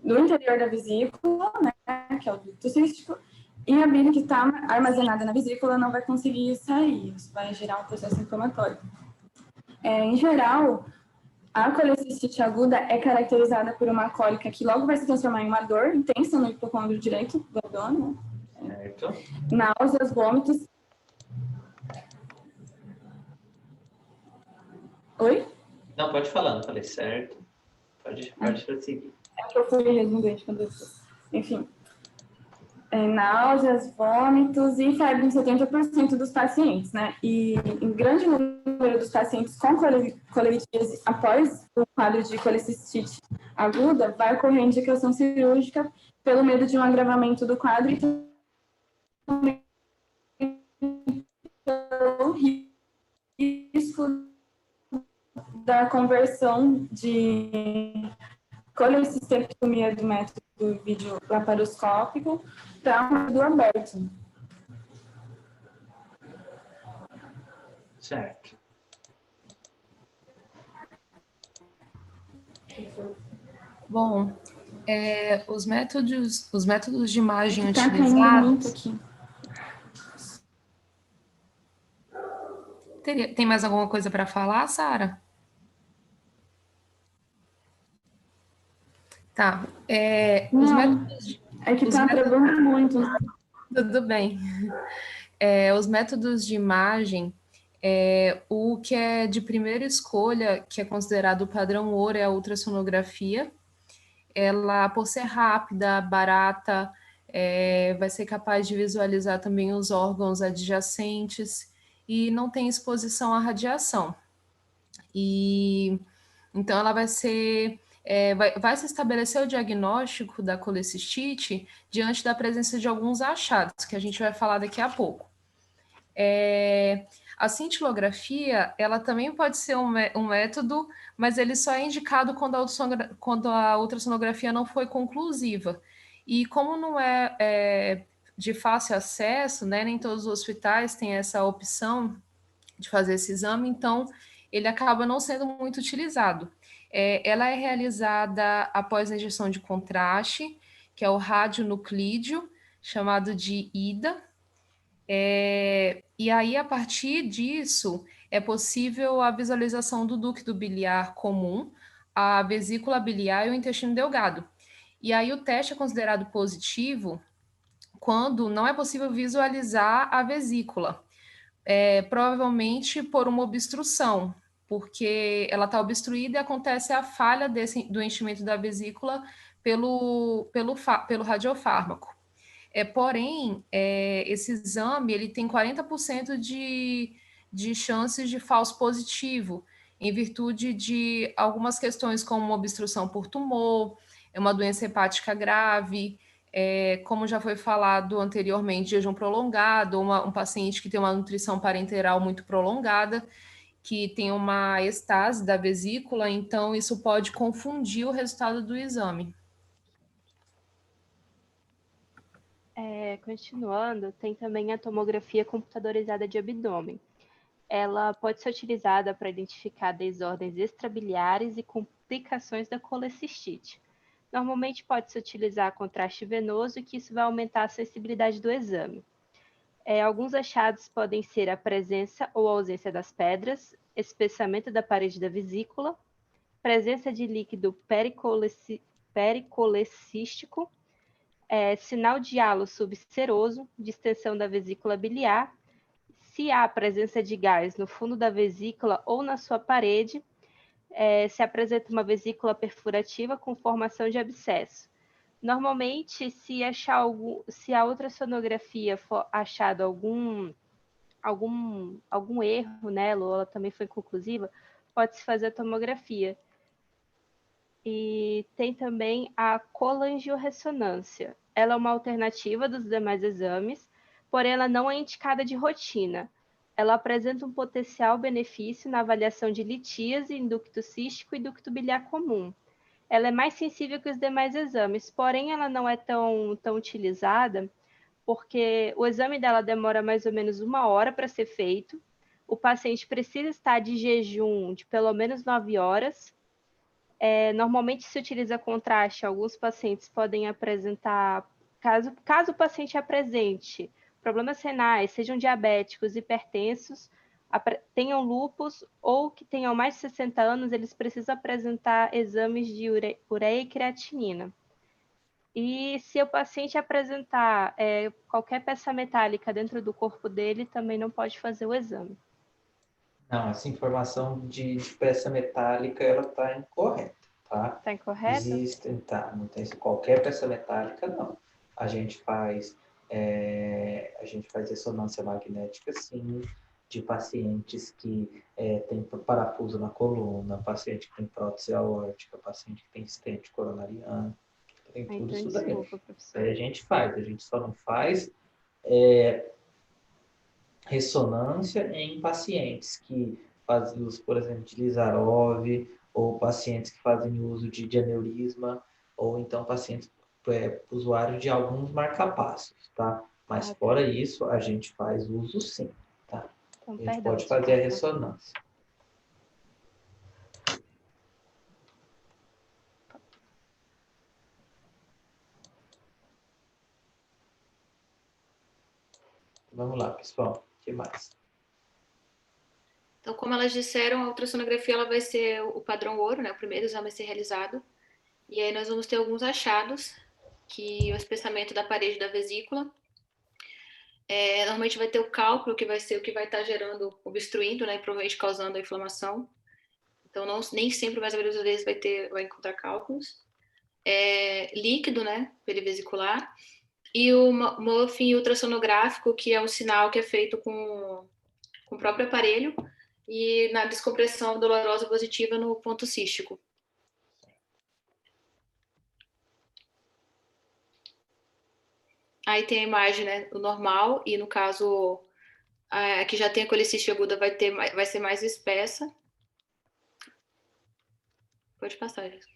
do interior da vesícula, né, que é o ducto cístico, e a bile que está armazenada na vesícula não vai conseguir sair. Isso vai gerar um processo inflamatório. Em geral, a colecistite aguda é caracterizada por uma cólica que logo vai se transformar em uma dor intensa no hipocôndrio direito do abdômen. Certo. Náuseas, vômitos. Oi? Não, pode falar, não falei certo. Pode prosseguir. É que eu fui redundante quando eu disse. Enfim. Náuseas, vômitos e febre em 70% dos pacientes, né? E em grande número dos pacientes com colelitíase após o quadro de colecistite aguda, vai ocorrer indicação cirúrgica pelo medo de um agravamento do quadro e também pelo risco da conversão de colecistectomia do método vídeo laparoscópico para um método aberto. Certo. Bom, os métodos de imagem Tá caindo muito utilizados... aqui. Tem mais alguma coisa para falar, Sara? Tá. Os métodos... É que tá travando muito. Tudo bem. Os métodos de imagem, o que é de primeira escolha, que é considerado o padrão ouro, é a ultrassonografia. ela, por ser rápida, barata, vai ser capaz de visualizar também os órgãos adjacentes e não tem exposição à radiação. E então ela vai ser vai se estabelecer o diagnóstico da colecistite diante da presença de alguns achados, que a gente vai falar daqui a pouco. A cintilografia, ela também pode ser um método, mas ele só é indicado quando a ultrassonografia não foi conclusiva. E como não é de fácil acesso, né, nem todos os hospitais têm essa opção de fazer esse exame, então ele acaba não sendo muito utilizado. Ela é realizada após a injeção de contraste, que é o radionuclídeo, chamado de IDA. E aí, a partir disso, é possível a visualização do ducto biliar comum, a vesícula biliar e o intestino delgado. E aí, o teste é considerado positivo quando não é possível visualizar a vesícula, provavelmente por uma obstrução, porque ela está obstruída e acontece a falha do enchimento da vesícula pelo radiofármaco. Porém, esse exame ele tem 40% de chances de falso positivo, em virtude de algumas questões como obstrução por tumor, uma doença hepática grave, como já foi falado anteriormente, jejum prolongado, um paciente que tem uma nutrição parenteral muito prolongada, que tem uma estase da vesícula, então isso pode confundir o resultado do exame. Continuando, tem também a tomografia computadorizada de abdômen. Ela pode ser utilizada para identificar desordens extrabiliares e complicações da colecistite. Normalmente pode-se utilizar contraste venoso, que isso vai aumentar a sensibilidade do exame. Alguns achados podem ser a presença ou ausência das pedras, espessamento da parede da vesícula, presença de líquido pericolecístico, sinal de halo subseroso, distensão da vesícula biliar, se há presença de gás no fundo da vesícula ou na sua parede, se apresenta uma vesícula perfurativa com formação de abscesso. Normalmente, se a ultrassonografia for achado algum erro nela, ou ela também foi conclusiva, pode-se fazer a tomografia. E tem também a colangiorressonância. Ela é uma alternativa dos demais exames, porém ela não é indicada de rotina. Ela apresenta um potencial benefício na avaliação de litíase em ducto cístico e ducto biliar comum. Ela é mais sensível que os demais exames, porém ela não é tão utilizada, porque o exame dela demora mais ou menos 1 hora para ser feito. O paciente precisa estar de jejum de pelo menos 9 horas. Normalmente se utiliza contraste, alguns pacientes podem apresentar, caso o paciente apresente problemas renais, sejam diabéticos, hipertensos, tenham lúpus ou que tenham mais de 60 anos, eles precisam apresentar exames de ureia e creatinina. E se o paciente apresentar qualquer peça metálica dentro do corpo dele, também não pode fazer o exame. Não, essa informação de peça metálica, ela está incorreta, tá? Está incorreta? Existem, tá, não tem qualquer peça metálica, não. A gente faz ressonância magnética, sim, de pacientes que têm parafuso na coluna, paciente que tem prótese aórtica, paciente que tem estente coronariano, tem tudo então, isso daí. desculpa, professor. A gente só não faz ressonância em pacientes que fazem uso, por exemplo, de Lisarov, ou pacientes que fazem uso de aneurisma, ou então pacientes usuários de alguns marcapassos, tá? Mas fora isso, a gente faz uso sim, tá? Então, a gente pode fazer a ressonância. Vamos lá, pessoal. O que mais? Então, como elas disseram, a ultrassonografia ela vai ser o padrão ouro, né? O primeiro exame a ser realizado. E aí nós vamos ter alguns achados, que o espessamento da parede da vesícula. Normalmente vai ter o cálculo, que vai ser o que vai estar gerando, obstruindo, né? Provavelmente causando a inflamação. Então, nem sempre, mas a maioria das vezes vai encontrar cálculos. líquido, né, perivesicular, e o muffin ultrassonográfico, que é um sinal que é feito com o próprio aparelho, e na descompressão dolorosa positiva no ponto cístico. Aí tem a imagem, né, o normal, e no caso, aqui já tem a coleciste aguda, vai ser mais espessa. Pode passar, gente.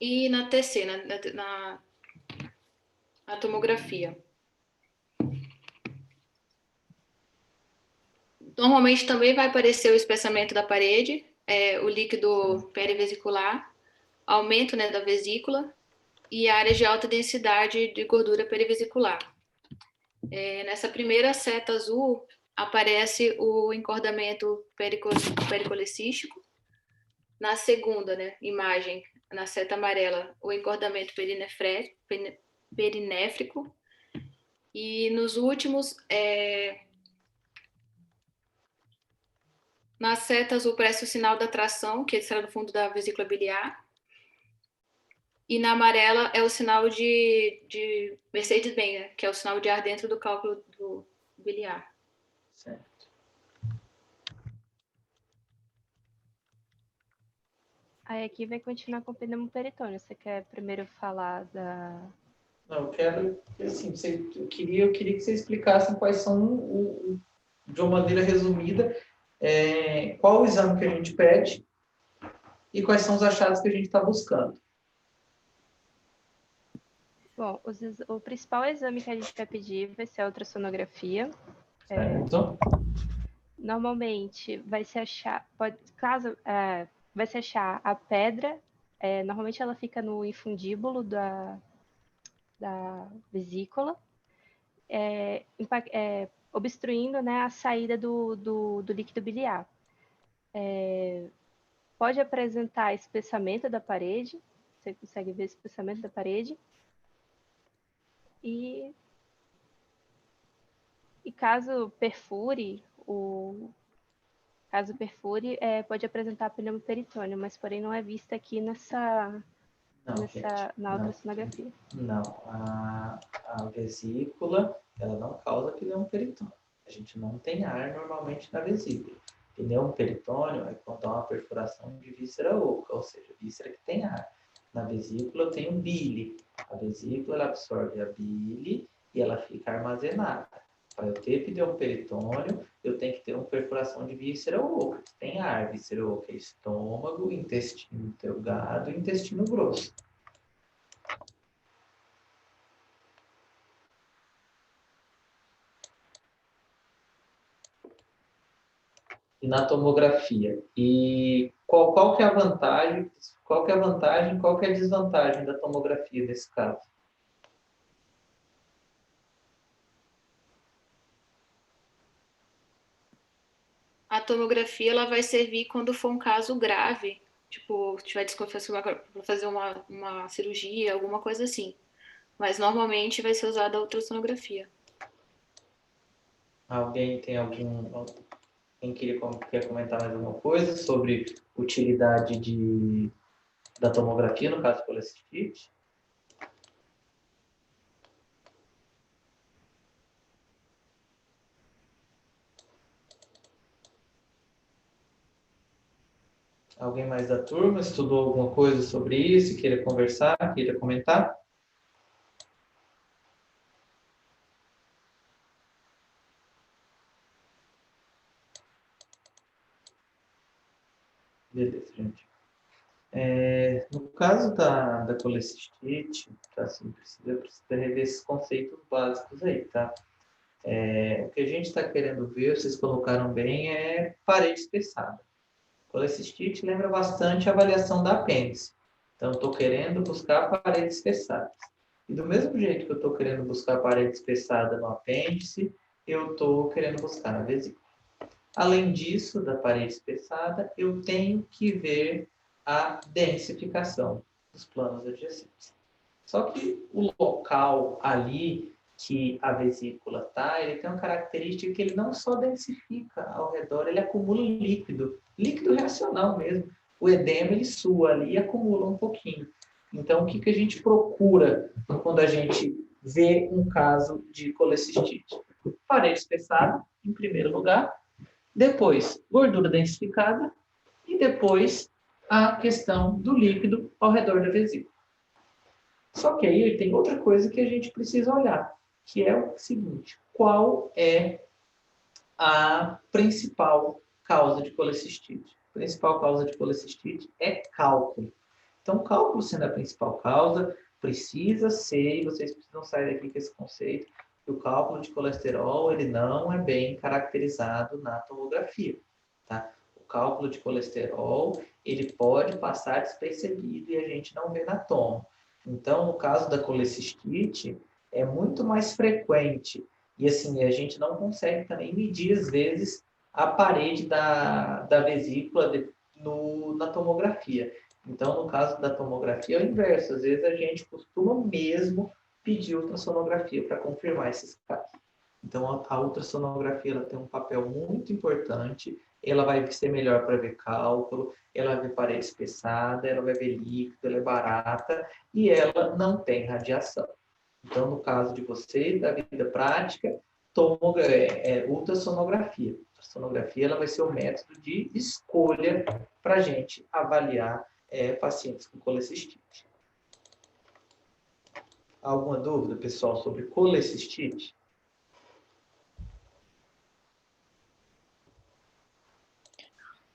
E na TC, na tomografia. Normalmente também vai aparecer o espessamento da parede, o líquido perivesicular, aumento, né, da vesícula e áreas de alta densidade de gordura perivesicular. Nessa primeira seta azul aparece o encordamento pericolecístico. Na segunda, né, imagem, na seta amarela, o encordamento perinéfrico. E nos últimos, na seta azul aparece o sinal da tração, que será no fundo da vesícula biliar. E na amarela é o sinal de Mercedes-Benz, né, que é o sinal de ar dentro do cálculo do biliar. Certo. Aí aqui vai continuar com o pneumoperitônio. Você quer primeiro falar da... Não, eu quero, assim, eu queria que você explicasse quais são, de uma maneira resumida, qual o exame que a gente pede e quais são os achados que a gente está buscando. Bom, o principal exame que a gente vai pedir vai ser a ultrassonografia. Certo. Normalmente vai se achar, vai se achar a pedra, normalmente ela fica no infundíbulo da vesícula, obstruindo, né, a saída do líquido biliar. Pode apresentar espessamento da parede, você consegue ver o espessamento da parede. E caso perfure, pode apresentar pneumoperitônio, mas porém não é vista aqui na ultrassonografia. Não, a vesícula, ela não causa pneumoperitônio. A gente não tem ar normalmente na vesícula. Pneumoperitônio é quando há uma perfuração de víscera oca, ou seja, víscera que tem ar. Na vesícula eu tenho bile. A vesícula ela absorve a bile e ela fica armazenada. Para eu ter pneumoperitônio, eu tenho que ter uma perfuração de víscera oca. Tem ar, víscera oca é estômago, intestino delgado e intestino grosso. E na tomografia. E qual que é a vantagem, qual que é a desvantagem da tomografia nesse caso? A tomografia ela vai servir quando for um caso grave, tipo, tiver desconfiança para fazer uma cirurgia, alguma coisa assim. Mas normalmente vai ser usada a ultrassonografia. Alguém quer comentar mais alguma coisa sobre utilidade da tomografia no caso colecistite? Alguém mais da turma estudou alguma coisa sobre isso, queira conversar, queira comentar? Beleza, gente. No caso da colecistite, tá, assim, precisa rever esses conceitos básicos aí, tá? O que a gente está querendo ver, vocês colocaram bem, é parede espessada. Colecistite lembra bastante a avaliação da apêndice. Então, estou querendo buscar paredes espessadas. E do mesmo jeito que eu estou querendo buscar parede espessada no apêndice, eu estou querendo buscar na vesícula. Além disso, da parede espessada, eu tenho que ver a densificação dos planos adjacentes. Só que o local ali que a vesícula tá, ele tem uma característica que ele não só densifica ao redor, ele acumula líquido reacional mesmo. O edema, ele sua ali e acumula um pouquinho. Então, o que a gente procura quando a gente vê um caso de colecistite? Parede espessada, em primeiro lugar, depois gordura densificada e depois a questão do líquido ao redor da vesícula. Só que aí tem outra coisa que a gente precisa olhar, que é o seguinte: qual é a principal causa de colecistite? A principal causa de colecistite é cálculo. Então, cálculo sendo a principal causa, precisa ser, e vocês precisam sair daqui com esse conceito, que o cálculo de colesterol ele não é bem caracterizado na tomografia. Tá? O cálculo de colesterol ele pode passar despercebido e a gente não vê na tomo. Então, no caso da colecistite, é muito mais frequente. E assim, a gente não consegue também medir, às vezes, a parede da vesícula na tomografia. Então, no caso da tomografia, é o inverso. Às vezes, a gente costuma mesmo pedir ultrassonografia para confirmar esses casos. Então, a ultrassonografia ela tem um papel muito importante. Ela vai ser melhor para ver cálculo, ela vai ver parede espessada, ela vai ver líquido, ela é barata e ela não tem radiação. Então, no caso de vocês, da vida prática, ultrassonografia. A ultrassonografia ela vai ser o método de escolha para a gente avaliar pacientes com colecistite. Alguma dúvida, pessoal, sobre colecistite?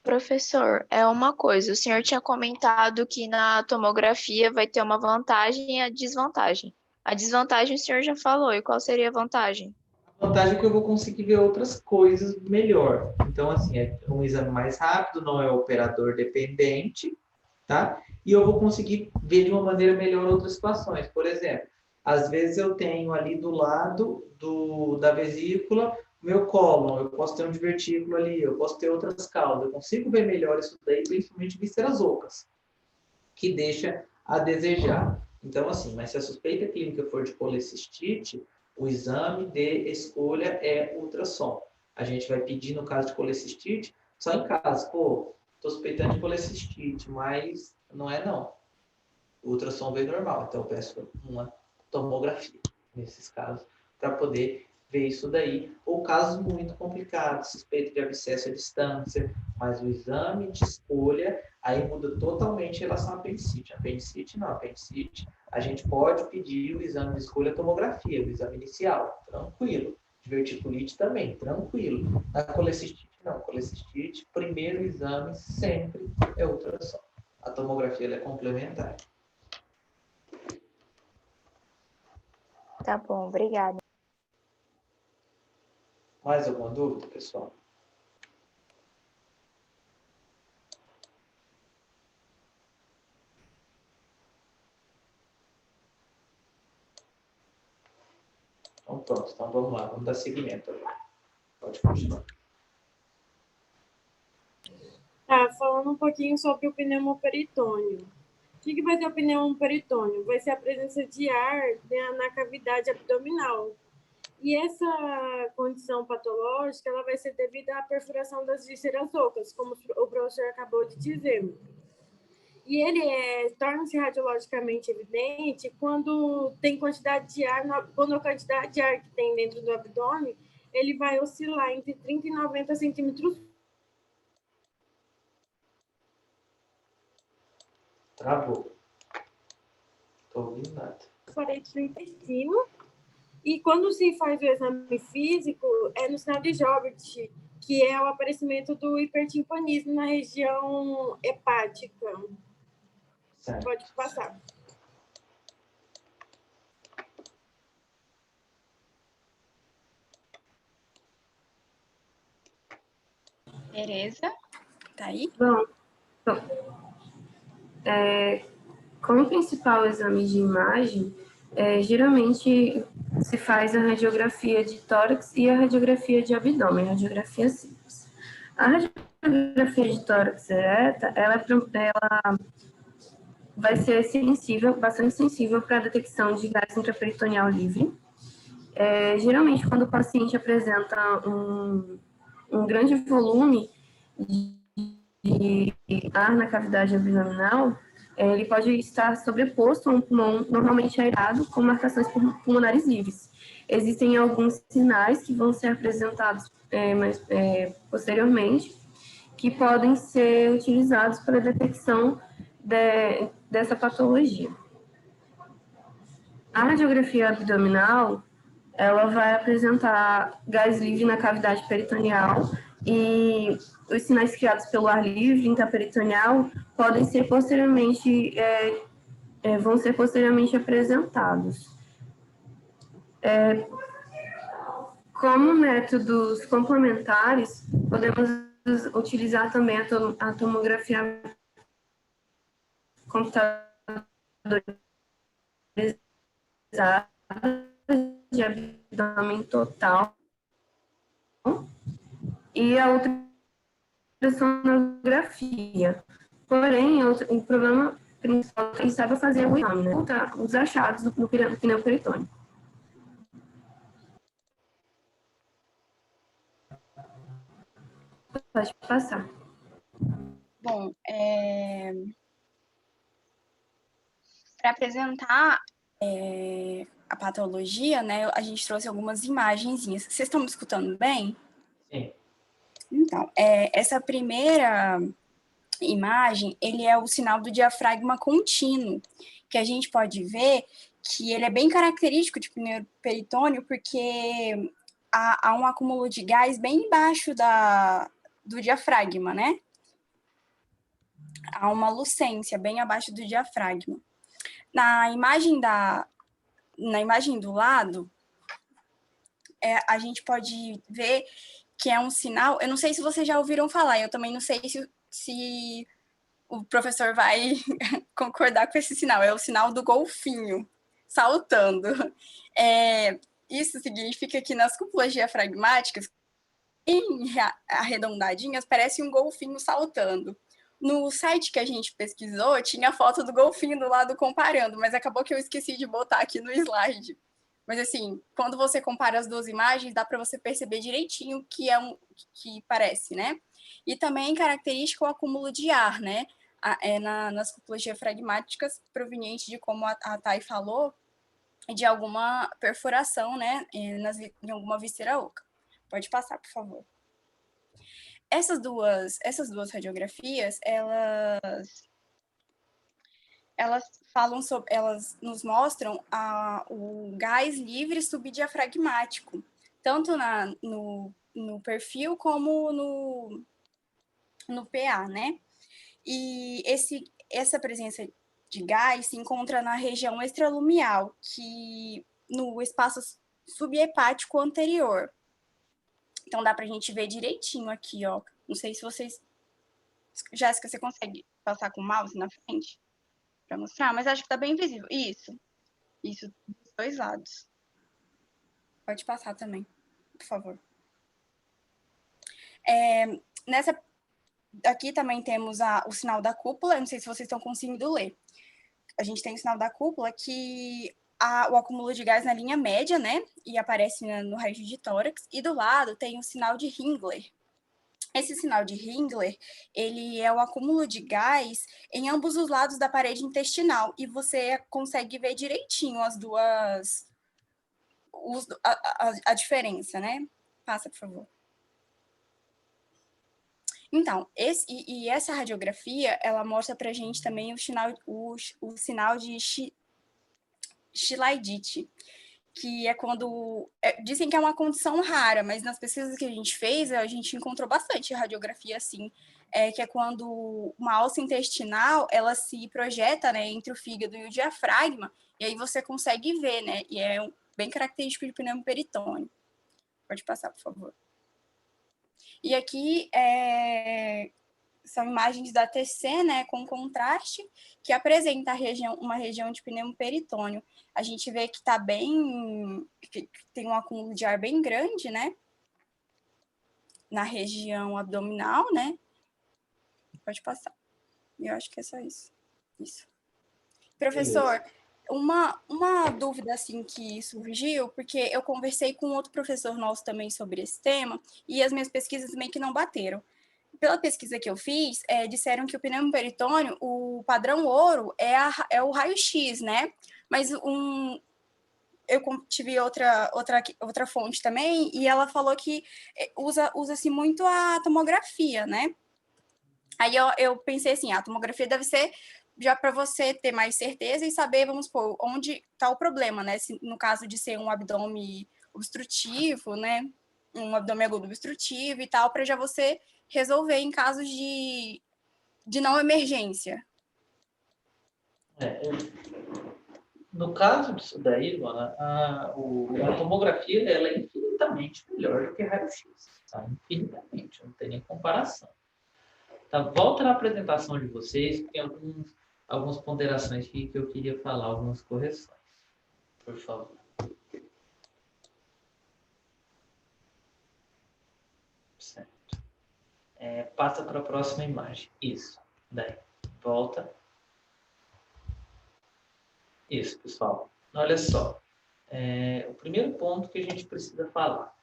Professor, é uma coisa, o senhor tinha comentado que na tomografia vai ter uma vantagem e a desvantagem. A desvantagem o senhor já falou, e qual seria a vantagem? A vantagem é que eu vou conseguir ver outras coisas melhor. Então, assim, é um exame mais rápido, não é operador dependente, tá? E eu vou conseguir ver de uma maneira melhor outras situações. Por exemplo, às vezes eu tenho ali do lado da vesícula meu cólon, eu posso ter um divertículo ali, eu posso ter outras causas. Eu consigo ver melhor isso daí, principalmente vísceras ocas, que deixa a desejar. Então, assim, mas se a suspeita clínica for de colecistite, o exame de escolha é ultrassom. A gente vai pedir, no caso de colecistite, só em caso, estou suspeitando de colecistite, mas não é não. O ultrassom veio normal, então eu peço uma tomografia, nesses casos, para poder ver isso daí. Ou casos muito complicados, suspeita de abscesso à distância, mas o exame de escolha aí muda totalmente em relação à apendicite. Apendicite não, apendicite a gente pode pedir o exame de escolha tomografia, o exame inicial, tranquilo. Diverticulite também, tranquilo. Na colecistite não, colecistite, primeiro exame sempre é ultrassom. A tomografia ela é complementar. Tá bom, obrigada. Mais alguma dúvida, pessoal? Então, pronto. Então, vamos lá. Vamos dar seguimento agora. Pode continuar. Tá, falando um pouquinho sobre o pneumoperitônio. O que vai ser o pneumoperitônio? Vai ser a presença de ar na cavidade abdominal. E essa condição patológica ela vai ser devido à perfuração das vísceras ocas, como o professor acabou de dizer. E ele torna-se radiologicamente evidente quando tem quantidade de ar, quando a quantidade de ar que tem dentro do abdômen, ele vai oscilar entre 30 e 90 centímetros. Travou. Estou ouvindo nada. Parede do intestino. E quando se faz o exame físico, é no sinal de Joubert, que é o aparecimento do hipertimpanismo na região hepática. Certo. Pode passar. Tereza, tá aí? Bom, como principal exame de imagem, geralmente se faz a radiografia de tórax e a radiografia de abdômen, radiografia simples. A radiografia de tórax ereta, ela vai ser bastante sensível para a detecção de gás intraperitoneal livre. Geralmente, quando o paciente apresenta um grande volume de ar na cavidade abdominal, ele pode estar sobreposto a um pulmão normalmente aerado com marcações pulmonares livres. Existem alguns sinais que vão ser apresentados posteriormente, que podem ser utilizados para a detecção dessa patologia. A radiografia abdominal, ela vai apresentar gás livre na cavidade peritoneal e os sinais criados pelo ar livre intraperitoneal podem ser vão ser posteriormente apresentados. Como métodos complementares, podemos utilizar também a tomografia computadorizada de abdômen total e a ultrassonografia. Porém, o problema principal é que saiba fazer o exame, né? Os achados no pneu peritônio. Pode passar. Bom, para apresentar a patologia, né, a gente trouxe algumas imagenzinhas. Vocês estão me escutando bem? Sim. Então, essa primeira imagem, ele é o sinal do diafragma contínuo, que a gente pode ver que ele é bem característico de pneu peritônio, porque há um acúmulo de gás bem embaixo do diafragma, né? Há uma lucência bem abaixo do diafragma. Na imagem do lado, a gente pode ver que é um sinal, eu não sei se vocês já ouviram falar, eu também não sei se o professor vai concordar com esse sinal, é o sinal do golfinho saltando. Isso significa que nas cúpulas diafragmáticas, bem arredondadinhas, parece um golfinho saltando. No site que a gente pesquisou, tinha foto do golfinho do lado comparando, mas acabou que eu esqueci de botar aqui no slide. Mas, assim, quando você compara as duas imagens, dá para você perceber direitinho que que parece, né? E também característico o acúmulo de ar, né? Nas cúpulas diafragmáticas, proveniente de, como a Thay falou, de alguma perfuração, né? Em alguma víscera oca. Pode passar, por favor. Essas duas radiografias, elas nos mostram o gás livre subdiafragmático, tanto no perfil como no PA, né? E essa presença de gás se encontra na região extralumial, no espaço subhepático anterior. Então, dá pra gente ver direitinho aqui, ó. Não sei se vocês... Jéssica, você consegue passar com o mouse na frente para mostrar? Mas acho que tá bem visível. Isso dos dois lados. Pode passar também, por favor. Aqui também temos o sinal da cúpula. Eu não sei se vocês estão conseguindo ler. A gente tem o sinal da cúpula que... o acúmulo de gás na linha média, né? E aparece no raio de tórax. E do lado tem o sinal de Hingler. Esse sinal de Hingler, ele é o acúmulo de gás em ambos os lados da parede intestinal. E você consegue ver direitinho a diferença, né? Passa, por favor. Então, essa radiografia, ela mostra pra gente também o sinal de Chilaidite, que é quando... dizem que é uma condição rara, mas nas pesquisas que a gente fez, a gente encontrou bastante radiografia assim, que é quando uma alça intestinal, ela se projeta, né, entre o fígado e o diafragma, e aí você consegue ver, né, e é bem característico de pneumo peritônio. Pode passar, por favor. E aqui são imagens da TC, né, com contraste, que apresenta uma região de pneumo peritônio. A gente vê que tá que tem um acúmulo de ar bem grande, né, na região abdominal, né. Pode passar. Eu acho que é só isso. Isso. Professor, Uma dúvida assim que surgiu, porque eu conversei com outro professor nosso também sobre esse tema, e as minhas pesquisas meio que não bateram. Pela pesquisa que eu fiz, disseram que o pneumoperitônio, o padrão ouro é o raio-x, né? Mas eu tive outra fonte também, e ela falou que usa-se muito a tomografia, né? Aí eu pensei assim, a tomografia deve ser já para você ter mais certeza e saber, vamos supor, onde está o problema, né? No caso de ser um abdômen obstrutivo, né? Um abdômen agudo obstrutivo e tal, para já você resolver em casos de não emergência. No caso disso daí, Luana, a tomografia ela é infinitamente melhor do que raio-x. Tá? Infinitamente, não tem nem comparação. Tá? Volta na apresentação de vocês, tem algumas ponderações que eu queria falar, algumas correções. Por favor. Certo. Passa para a próxima imagem. Isso. Daí. Volta. Isso, pessoal. Olha só. O primeiro ponto que a gente precisa falar.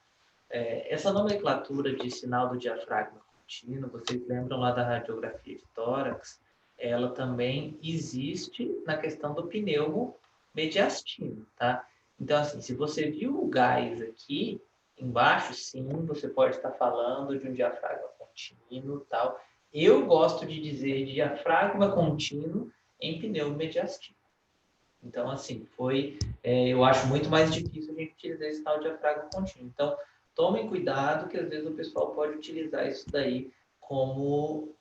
Essa nomenclatura de sinal do diafragma contínuo, vocês lembram lá da radiografia de tórax, ela também existe na questão do pneumomediastino, tá? Então, assim, se você viu o gás aqui embaixo, sim, você pode estar falando de um diafragma contínuo e tal. Eu gosto de dizer diafragma contínuo em pneumomediastino. Então, assim, eu acho muito mais difícil a gente utilizar esse tal diafragma contínuo. Então, tomem cuidado, que às vezes o pessoal pode utilizar isso daí como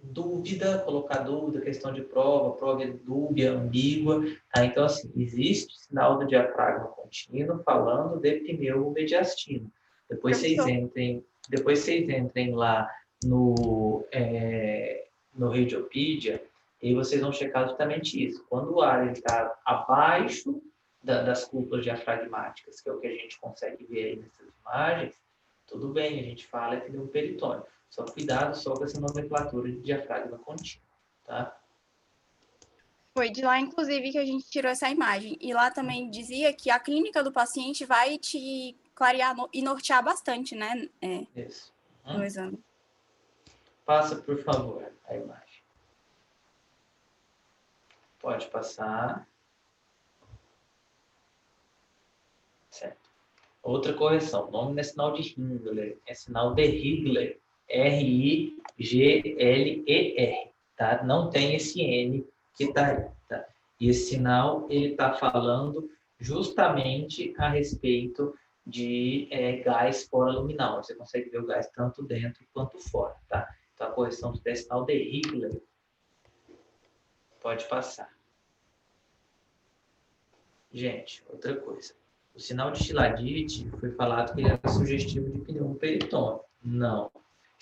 dúvida, colocar dúvida, questão de prova é dúbia, ambígua. Tá? Então, assim, existe sinal do diafragma contínuo falando de pneumomediastino. Depois vocês entrem lá no Radiopedia, e vocês vão checar justamente isso. Quando o ar está abaixo das cúpulas diafragmáticas, que é o que a gente consegue ver aí nessas imagens, tudo bem, a gente fala pneumoperitônio. Só cuidado só com essa nomenclatura de diafragma contínuo, tá? Foi de lá, inclusive, que a gente tirou essa imagem. E lá também dizia que a clínica do paciente vai te clarear e nortear bastante, né? Isso. No exame. Passa, por favor, a imagem. Pode passar. Certo. Outra correção. O nome não é sinal de Hingler, é sinal de Rigler. R-I-G-L-E-R. Tá? Não tem esse N que está aí. Tá? E esse sinal, ele está falando justamente a respeito de gás fora-luminal. Você consegue ver o gás tanto dentro quanto fora. Tá? Então, a correção do sinal de Rigler. Pode passar. Gente, outra coisa. O sinal de Chiladite foi falado que ele era sugestivo de pneumoperitônio. Não.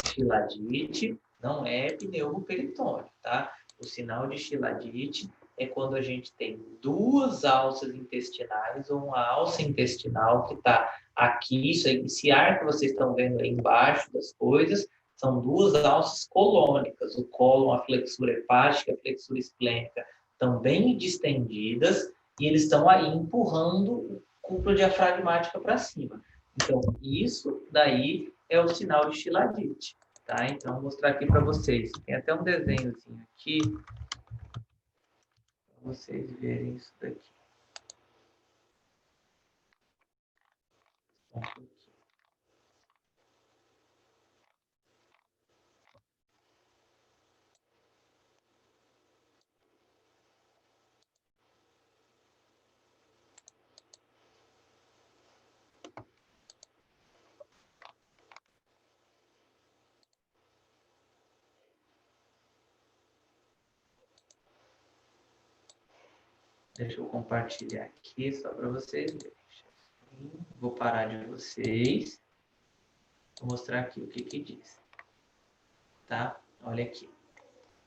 Chiladite não é pneumoperitônio, tá? O sinal de Chiladite é quando a gente tem duas alças intestinais ou uma alça intestinal que está aqui, esse ar que vocês estão vendo aí embaixo das coisas, são duas alças colônicas, o cólon, a flexura hepática, a flexura esplênica, estão bem distendidas e eles estão aí empurrando a cúpula diafragmática para cima. Então, isso daí é o sinal de Chiladite, tá? Então, vou mostrar aqui para vocês. Tem até um desenhozinho aqui, para vocês verem isso daqui. Deixa eu compartilhar aqui, só para vocês verem. Vou parar de vocês. Vou mostrar aqui o que diz. Tá? Olha aqui.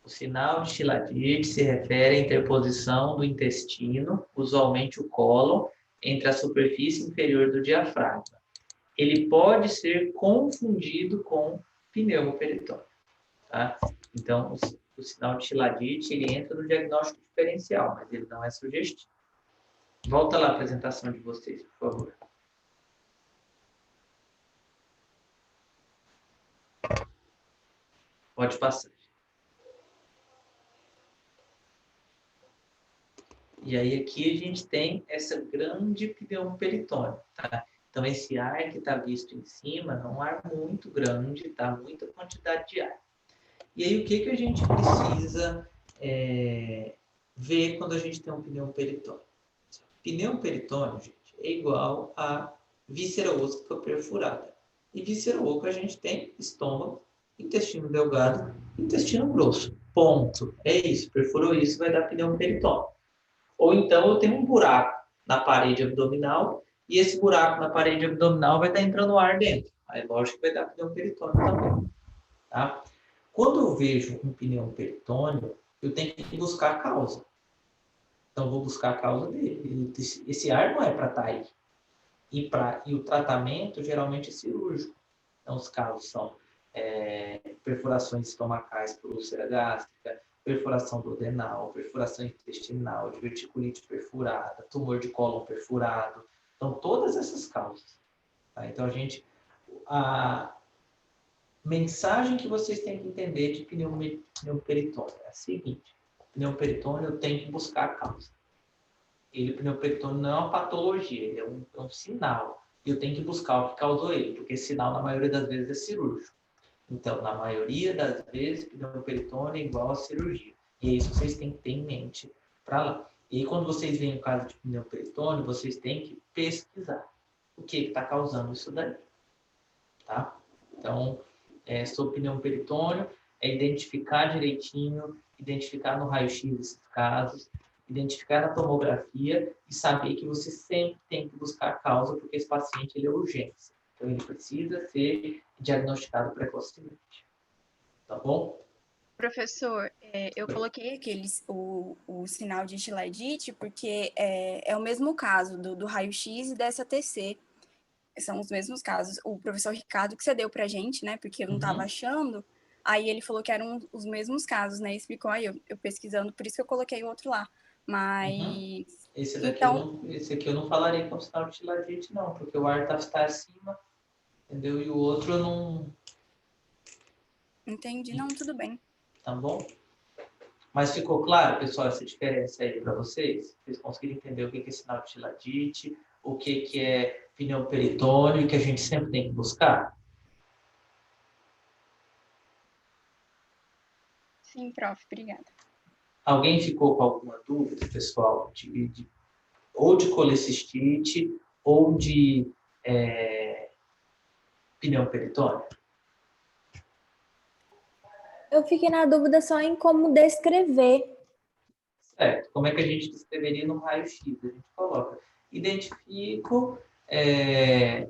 O sinal de Chiladite se refere à interposição do intestino, usualmente o cólon, entre a superfície inferior do diafragma. Ele pode ser confundido com pneumoperitônio. Tá? Então, O sinal de Chiladite, ele entra no diagnóstico diferencial, mas ele não é sugestivo. Volta lá a apresentação de vocês, por favor. Pode passar. E aí aqui a gente tem essa grande pneumoperitônio, tá? Então esse ar que está visto em cima é um ar muito grande, tá? Muita quantidade de ar. E aí o que a gente precisa ver quando a gente tem um pneumoperitônio? Pneumoperitônio, gente, é igual a víscera osca perfurada. E víscera oca a gente tem estômago, intestino delgado, intestino grosso. Ponto. É isso. Perfurou isso, vai dar pneumoperitônio. Ou então eu tenho um buraco na parede abdominal e esse buraco na parede abdominal vai estar entrando ar dentro. Aí lógico que vai dar pneumoperitônio também. Tá? Quando eu vejo um pneumoperitônio, eu tenho que buscar a causa. Então, eu vou buscar a causa dele. Esse ar não é para estar aí. E o tratamento geralmente é cirúrgico. Então, os casos são perfurações estomacais por úlcera gástrica, perfuração duodenal, perfuração intestinal, diverticulite perfurada, tumor de cólon perfurado. Então, todas essas causas. Tá? Então, a mensagem que vocês têm que entender de pneumoperitônio é a seguinte: pneumoperitônio eu tenho que buscar a causa. Pneumoperitônio não é uma patologia, ele é um sinal. E eu tenho que buscar o que causou ele, porque esse sinal, na maioria das vezes, é cirúrgico. Então, na maioria das vezes, pneumoperitônio é igual a cirurgia. E é isso que vocês têm que ter em mente para lá. E aí, quando vocês veem o caso de pneumoperitônio, vocês têm que pesquisar o que está causando isso daí. Tá? Então, sobre pneumoperitônio, é identificar direitinho, identificar no raio-x esses casos, identificar na tomografia e saber que você sempre tem que buscar a causa, porque esse paciente ele é urgência. Então, ele precisa ser diagnosticado precocemente. Tá bom? Professor, eu coloquei o sinal de Chilaidite porque é o mesmo caso do raio-x e dessa TC. São os mesmos casos. O professor Ricardo que você deu pra gente, né? Porque eu não estava achando. Aí ele falou que eram os mesmos casos, né? Explicou aí, eu pesquisando, por isso que eu coloquei o outro lá. Mas... Esse aqui eu não falaria com sinal de Chilaidite, não, porque o ar está acima, entendeu? E o outro eu não... Entendi, não, tudo bem. Tá bom? Mas ficou claro, pessoal, essa diferença aí para vocês? Vocês conseguiram entender o que é sinal de Chilaidite, o que é pneumoperitônio, que a gente sempre tem que buscar? Sim, prof, obrigada. Alguém ficou com alguma dúvida, pessoal, ou de colecistite ou de pneumoperitônio? Eu fiquei na dúvida só em como descrever. Certo. Como é que a gente descreveria no raio-x? A gente coloca: identifico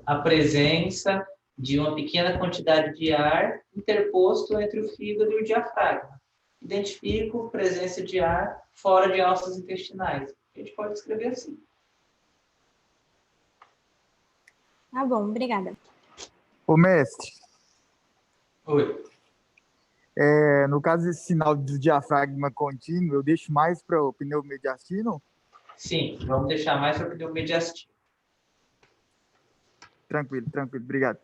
a presença de uma pequena quantidade de ar interposto entre o fígado e o diafragma. Identifico presença de ar fora de alças intestinais. A gente pode escrever assim. Tá bom, obrigada. Ô, mestre. Oi. No caso desse sinal do diafragma contínuo, eu deixo mais para o pneumomediastino? Sim, vamos deixar mais para o pneumomediastino. Tranquilo, obrigado.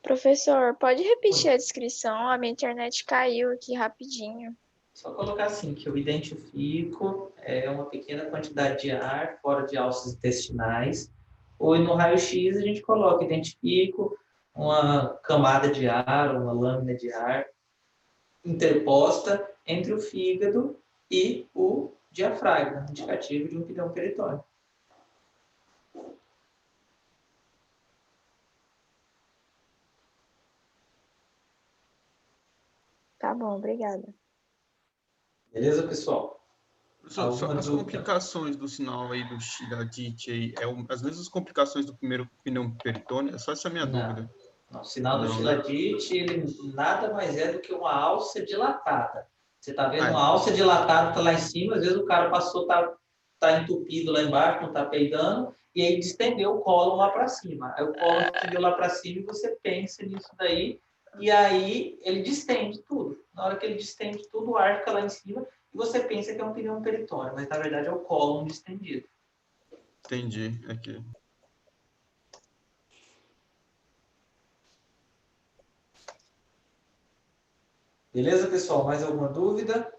Professor, pode repetir a descrição? A minha internet caiu aqui rapidinho. Só colocar assim, que eu identifico uma pequena quantidade de ar fora de alças intestinais, ou no raio-x a gente coloca: identifico uma camada de ar, uma lâmina de ar interposta entre o fígado e o diafragma, indicativo de um pneumoperitônio. Tá bom, obrigada. Beleza, pessoal? Só as complicações do sinal aí do Chilaidite aí, as mesmas complicações do primeiro pneumoperitônio? É só essa minha dúvida. Não, o sinal do Chilaidite, ele nada mais é do que uma alça dilatada. Você está vendo uma alça dilatada, está lá em cima, às vezes o cara passou, tá entupido lá embaixo, não está peidando, e aí distendeu o cólon lá para cima. Aí o cólon distendeu lá para cima e você pensa nisso daí, e aí ele distende tudo. Na hora que ele distende tudo, o ar fica lá em cima e você pensa que é um pneu peritônio, mas na verdade é o cólon distendido. Entendi, aqui. Beleza, pessoal? Mais alguma dúvida?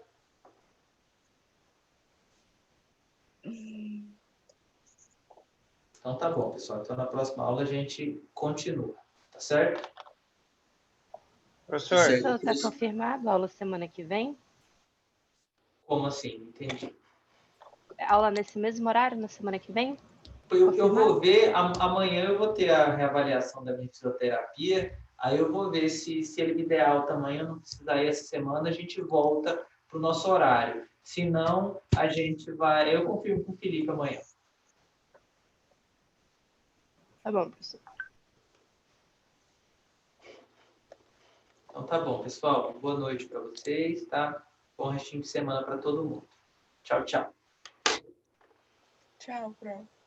Então tá bom, pessoal. Então na próxima aula a gente continua, tá certo? Professor, Está confirmado a aula semana que vem? Como assim? Entendi. Aula nesse mesmo horário, na semana que vem? Eu vou ver, amanhã eu vou ter a reavaliação da minha fisioterapia, aí eu vou ver se ele me der alta amanhã, não precisar ir essa semana, a gente volta para o nosso horário. Se não, a gente vai... Eu confirmo com o Felipe amanhã. Tá bom, professor. Então tá bom, pessoal. Boa noite para vocês, tá? Bom restinho de semana para todo mundo. Tchau, tchau. Tchau, Pro.